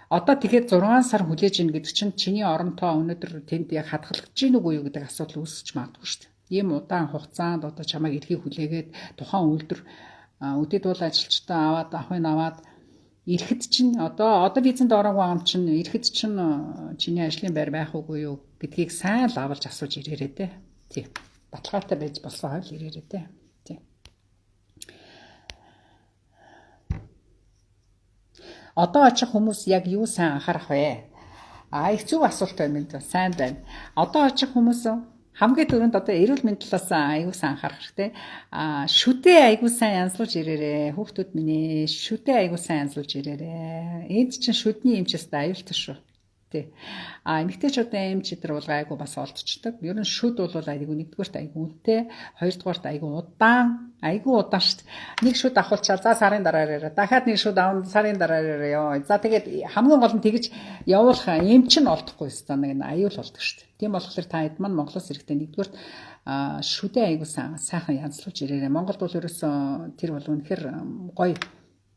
Одоо тэгээд 6 сар хүлээж ийн гэдэг чинь чиний оронтоо өнөөдөр тэнд яг хадгалагдаж гин үгүй юу гэдэг асуудал үүсэж магадгүй шүү дээ. Ийм удаан хугацаанд одоо чамайг эрхийг хүлээгээд тухайн үйлдвэр үдэд бол ажилчдаа аваад ирэхэд чинь одоо визэнд ороогүй юм чинь ирэхэд чинь чиний ажлын байр байх уугүй юу гэдгийг сайн л авалж асууж ирээрээ дээ. Тий. Баталгаатай байж болсон хойл ирээрээ дээ. Тий. Одоо очих хүмүүс яг юу сайн анхаарах вэ? Их зөв асуулт байна. Сайн байна. Одоо очих хүмүүс хамгийн түрүүнд одоо эрүүл мэндийн талаас аягүй сайн анхаарах хэрэгтэй. Шүдээ аягүй сайн янзлуулж ирээрээ. Хүүхдүүд минь ээ, шүдээ аягүй сайн янзлуулж ирээрээ. Энд чинь шүдний эмчээс аюултай шүү. Тий. Эмэгтэйчүүдийн эмч эдэр бол гайгүй бас олдчихдаг. Ер нь шүд бол аягүй нэгдүгээрт аягүй үнэтэй, хоёрдугаарт аягүй удаан шүү дээ. Нэг шүд авахулчаа за сарын дараа ирээ. Дахиад нэг шүд аван сарын дараа ирээ ёо. За тэгээд хамгийн гол нь тэгж явуулах эмч нь олдохгүй ёстой нэг аюул болдог шүү дээ. Тийм болохоор та хэд маань Монголоос ирэхдээ нэгдүгээрт шүдээ аягүй сайхан янзлуулж ирээрээ. Монголд бол ерөөсөн тэр бол үнэхээр гоё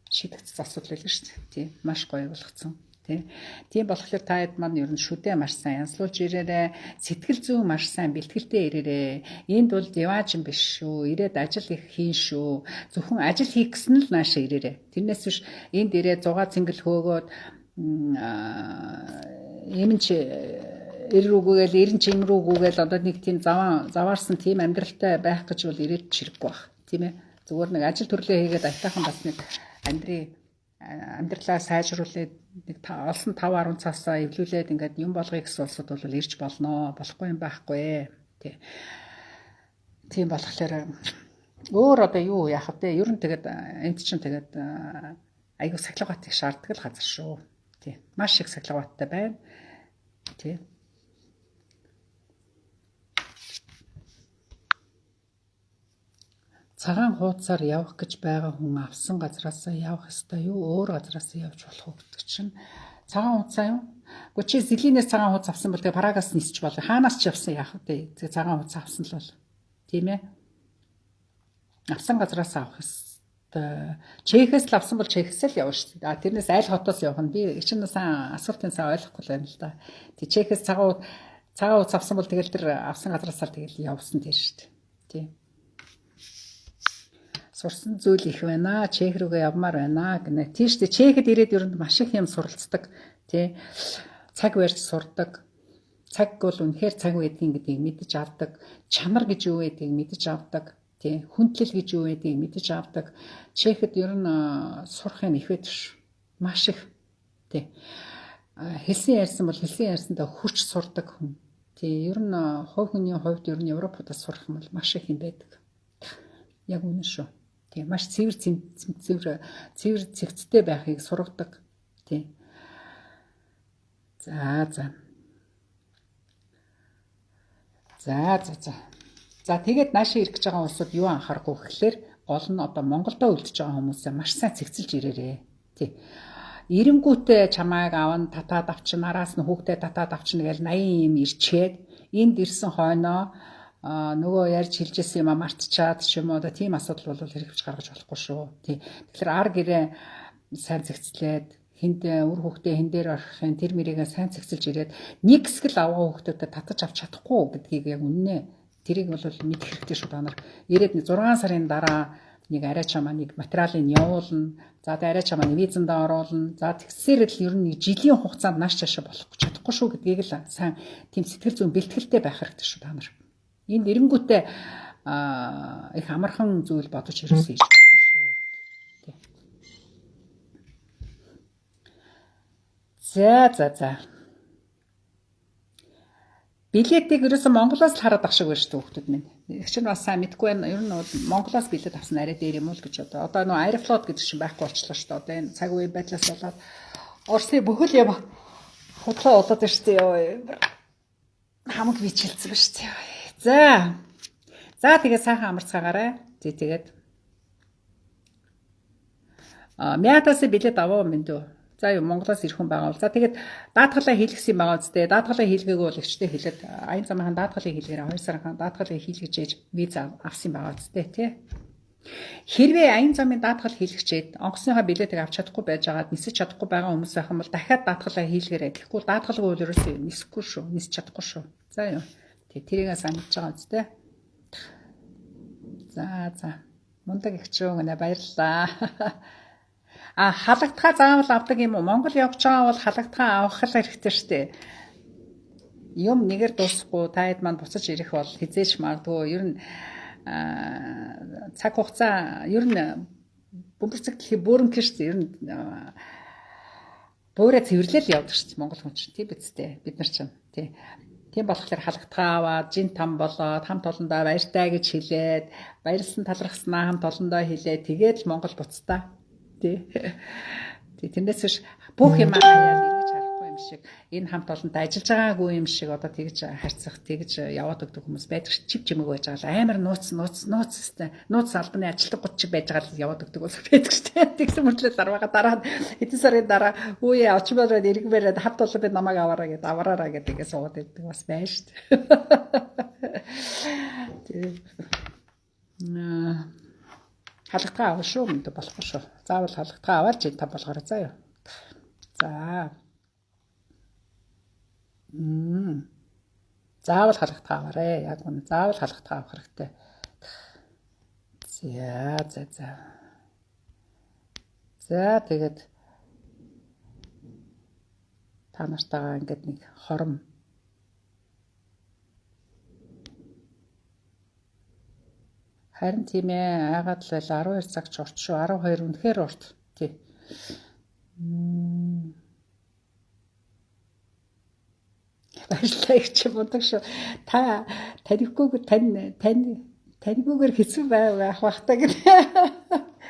шийдэгдсэн асуудал байлаа шүү дээ. Тийм маш гоё болгоцсон. Тийм болохоор та хэд маань ер нь шүдээ маш сайн янзлуулж ирээрээ, сэтгэл зүйн маш сайн бэлтгэлтэй ирээрээ. Энд бол диваажин биш шүү. Ирээд ажил их хийн шүү. Зөвхөн ажил хийх гэсэн л наашаа ирээрээ. Тэрнээс биш энд ирээд зугаа цэнгэл хөөгөөд эмч эрүүгүйгээл эрен чимрүүгүйгээл одоо нэг тийм заваарсан тийм амьдралтай байх гэж бол ирээд чирэггүй байх. Тийм ээ. Зүгээр нэг ажил төрлөө хийгээд айтайхан бас нэг амьдралаа сайжруулээд нэг олсон 5-10 цаасаа эвлүүлээд ингээд юм болгоё гэсэн улсууд бол ирж болно. Болохгүй юм байхгүй. Тийм болохоор өөр одоо юу яах вэ? Ер нь тэгээд энд чинь тэгээд аягүй сахилгаат их шаарддаг л газар шүү. Тийм. Маш их сахилгааттай байна. Тийм. Цагаан хуудасаар явах гэж байгаа хүн авсан газраасаа явах ёстой юу? Өөр газраасаа явж болох уу гэдэг чинь цагаан хуудасаа юу? Гэхдээ чи зэлийнээс цагаан хуудас авсан бол тэгээ парагаас нисч болно. Хаанаас ч явсан яах вэ? Тэгээ цагаан хуудас авсан л бол. Тийм ээ. Авсан газраасаа авах ёстой. Чехээс л авсан бол Чехээс л явна шүү дээ. Тэрнээс аль хотоос явах нь би чинь сайн асуултын сайн ойлгохгүй байна л да. Тэг Чехээс цагаан хуудас авсан бол тэгэл тэр авсан газраасаа тэгэл явсан тийм шүү дээ. Тийм. Сурсан зүйл их байна. Чех рүүгээ явмаар байна гэнэ. Тийм шүү дээ. Чехэд ирээд ер нь маш их юм суралцдаг. Тий. Цаг барьж сурдаг. Цаг бол үнэхээр цаг байдгийг мэдэж авдаг. Чанар гэж юу байдгийг мэдэж авдаг. Тий. Хүндлэл гэж юу байдгийг мэдэж авдаг. Чехэд ер нь сурах юм их байдаг шүү. Маш их. Тий. Хэлсэн ярьсан бол хэлсэн ярьсандаа хүч сурдаг хүн. Тий. Ер нь хувь хүний хувьд ер нь Европуудаас сурах юм бол маш их юм байдаг. Яг үнэ шүү. Тийм маш цэвэр цэгцтэй байхыг сургадаг. Тийм. За. Тэгээд наашаа ирэх гэж байгаа улсууд юу анхаарахгүй гэхлээр гол нь одоо Монголдо үлдэж байгаа хүмүүсээ маш сайн цэгцэлж ирээрээ. Тийм. Эренгүүтээ чамайг аван татаад авчин араас нь хүүхдээ татаад авчин гэж 80 юм ирчээд энд ирсэн хойноо нөгөө ярьж хэлжсэн юм мартчихад ч юм уу да тийм асуудал бол хэрэгж гаргаж болохгүй шүү. Тий. Тэгэхээр ар гэрээ сайн цэгцлээд хүнд үр хүүхдээ хэн дээр орохын тэр мэрийгээ сайн цэгцэлж ирээд нэг хэсгэл авгаа хүүхдүүдэд татаж авч чадахгүй гэдгийг яг үннээ тэрийг бол мэдэх хэрэгтэй шүү та нар. Ирээд 6 сарын дараа нэг арай чамаа нэг материалыг явуулна. За арай чамаа визэнд оруулна. За тэгсээр л ер нь нэг жилийн хугацаанд нааш чашаа болох чадахгүй шүү гэдгийг л сайн тийм сэтгэл зүйн бэлтгэлтэй байх хэрэгтэй шүү та нар. Энд эренгүүтээ их амархан зүйл бодож ирсэн юм шүү. За. Билетийг ерөөсөн Монголоос л хараад ах шиг байна шүү дээ хүүхдүүд минь. Их чинь бас сайн мэдгүй байна. Ер нь Монголоос билет авсан арай дээр юм уу гэж одоо нөө Аэрофлот гэдэг чинь байхгүй болчихлоо шүү дээ. Одоо энэ цаг үеийн байдлаас болоод Орсын бүхэл юм худлаа болоод байна шүү дээ. Хамаг бичилцсэн байна шүү дээ. За тэгээд сайхан амарцгаагаарай. Тэгээд Мятаас билет аваа юм дөө. За юу Монголоос ирэх хүн байгаа бол. За тэгээд даатгалаа хийлгэсэн байгаа үстэй. Даатгалаа хийлгээгүй бол ихчтэй хэлээд аян замынхан даатгалыг хийлгээрээ 2 сарын даатгалыг хийлгэж ээж виза авсан байгаа үстэй тий. Хэрвээ аян замын даатгал хийлгчээд онгоцныхаа билетийг авч чадахгүй байж байгаад нисэж чадахгүй байгаа хүмүүс байх юм бол дахиад даатгалаа хийлгээрээ. Тэгэхгүй даатгалгүй бол ерөөсөө нисэхгүй шүү. Нисэж чадахгүй шүү. За юу. Тэрийг санаж байгаа үстэй. За. Мундаг их чөө гэнэ баярлалаа. Халагдхаа заавал авдаг юм уу? Монгол явж байгаа бол халагдхаа авах хэрэгтэй шүү дээ. Юм нэгээр дуусахгүй таад маань буцаж ирэх бол хизээч магадгүй. Ер нь цаг хугацаа ер нь бөмбөрцөг дэлхий бөөрөнгө шүү дээ. Ер нь буурай цэвэрлэл явдаг шүү дээ Монгол хүн чинь. Тийм биз дээ. Бид нар чинь тий. Тийм болохоор халагдгаа аваад, жин там болоод, хамт олондоо баяртай гэж хэлээд, баярлсан талархснаа хамт олондоо хэлээд, тэгээд л Монгол буцтаа. Тий. Тэрнээс биш бүх юм хаяад эргэж харахгүй юм шиг энэ хамт олонтой ажиллаж байгаагүй юм шиг одоо тэгж харьцах тэгж яваад өгдөг хүмүүс байдаг ш чив чимэг байж байгаа л амар нууц албаны ажилтг гот чиг байж байгаа л яваад өгдөг хүмүүс байдаг ш тэгсэн мөртлөө дараа хэдэн сарын дараа үе очмоор эргэмээр хамт олон би намайг аваараа гэдэг игээ суугаад байдаг бас байна ш халагдгаа авах шүү мэдээ болохгүй шүү. Заавал халагдгаа аваад жин там болгоорой заа юу. За. Заавал халагдгаа аваарэ. Яг үнэ заавал халагдгаа авах хэрэгтэй. За. За тэгээд та нартайгаа ингээд нэг хором харин тийм ээ айгаад л 12 цаг ч урт шүү 12 үнэхээр урт тий. Баярлалаа гэж боддог шүү. Та таниггүйгээр хэцүү байх бахтаа гэдэг.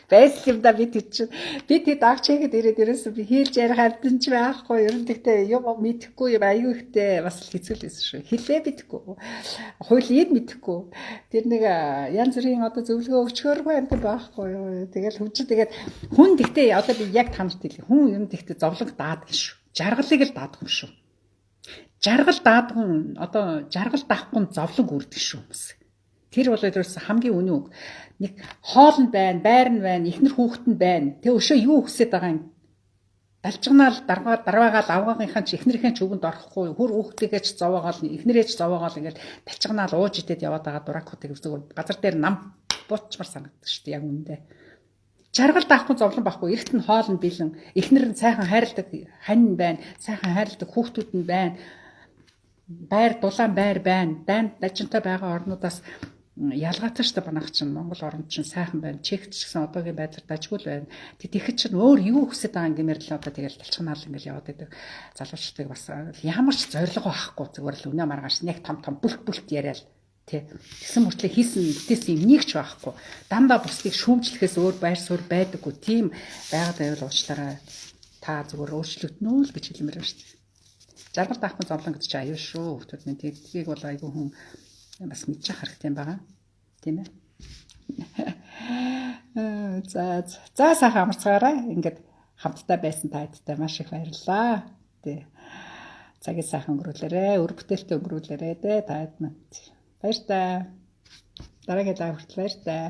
Байсан юм да бид чинь. Бид хэд агч хийгээд ирээд ерөөсөө би хийлж ярих амтэн ч байхгүй. Ер нь тэгтээ юм мэдэхгүй юм аюу ихтэй бас хэцүүлсэн шүү. Хэлээ мэдэхгүй. Хуулийг мэдэхгүй. Тэр нэг янз бүрийн одоо зөвлөгөө өгчхөөргүй юм байхгүй юу. Тэгэл тэгээд хүн тэгтээ одоо би яг танарт хэлээ. Хүн юм тэгтээ зовлонг даадаг шүү. Жаргалыг л даадаг юм шүү. Жаргал даадгүй одоо жаргал даахгүй зовлонг үрдэг шүү хүмүүс. Тэр бол ерөөс хамгийн үнэн үг. Нэг хоол нь байна, байр нь байна, ихнэр хүүхэд нь байна. Тэ өшөө юу хүсэж байгаа юм? Далжганаал дарваагаал авгаагийнхаа ч ихнэрийн ч үгэнд орохгүй, хүр хүүхдээгээ ч зовоогоол, ихнэрээ ч зовоогоол ингээд далжганаал ууж идээд яваад байгаа дуракуудыг зүгээр газар дээр нам буутчмар санагддаг шүү дээ яг үүндээ. Жаргал даахгүй зовлон байхгүй, эрт нь хоол нь бэлэн, ихнэр нь сайхан хайрладаг хань байна, сайхан хайрладаг хүүхдүүд нь байна. Байр дулаан байр байна. Дайнд дажинтай байгаа орнуудаас ялгаатай шүү дээ банах чинь Монгол орнд чинь сайхан байна. Чехч гэсэн одоогийн байдлаар дажгүй л байна. Тэгэхэд чинь өөр юу хүсэж байгаа юм гэмээр л одоо тэгэл талчганаал ингээл яваад байдаг. Залуучдыг бас ямар ч зориг байхгүй зүгээр л үнэ маргааш нэг том бүлт яриад тий. Тэгсэн мөртлөө хийсэн мэдээсэн юм нэг ч байхгүй. Дандаа бусдыг шүүмжлэхээс өөр байр суурь байдаггүй. Тийм байгаад байвал уучлаарай. Та зүгээр өөрчлөгднө л гэж хэлмээр байна шүү дээ. Жаргал даахгүй зовлон гэдэг чинь аюу шүү. Хүүхдүүд минь тийг бол аюу хүн бас мэдчих хэрэгтэй байгаа. Тийм ээ. За сайхан амарцгаарай. Ингээд хамтдаа байсан та хэдтэй маш их баярлалаа. Тий. Цагийг сайхан өнгөрүүлээрэ, өр бүтээлтэй өнгөрүүлээрэ дээ та хэд манд. Баяр таа. Дараагийн лайв хүртэл баяр таа.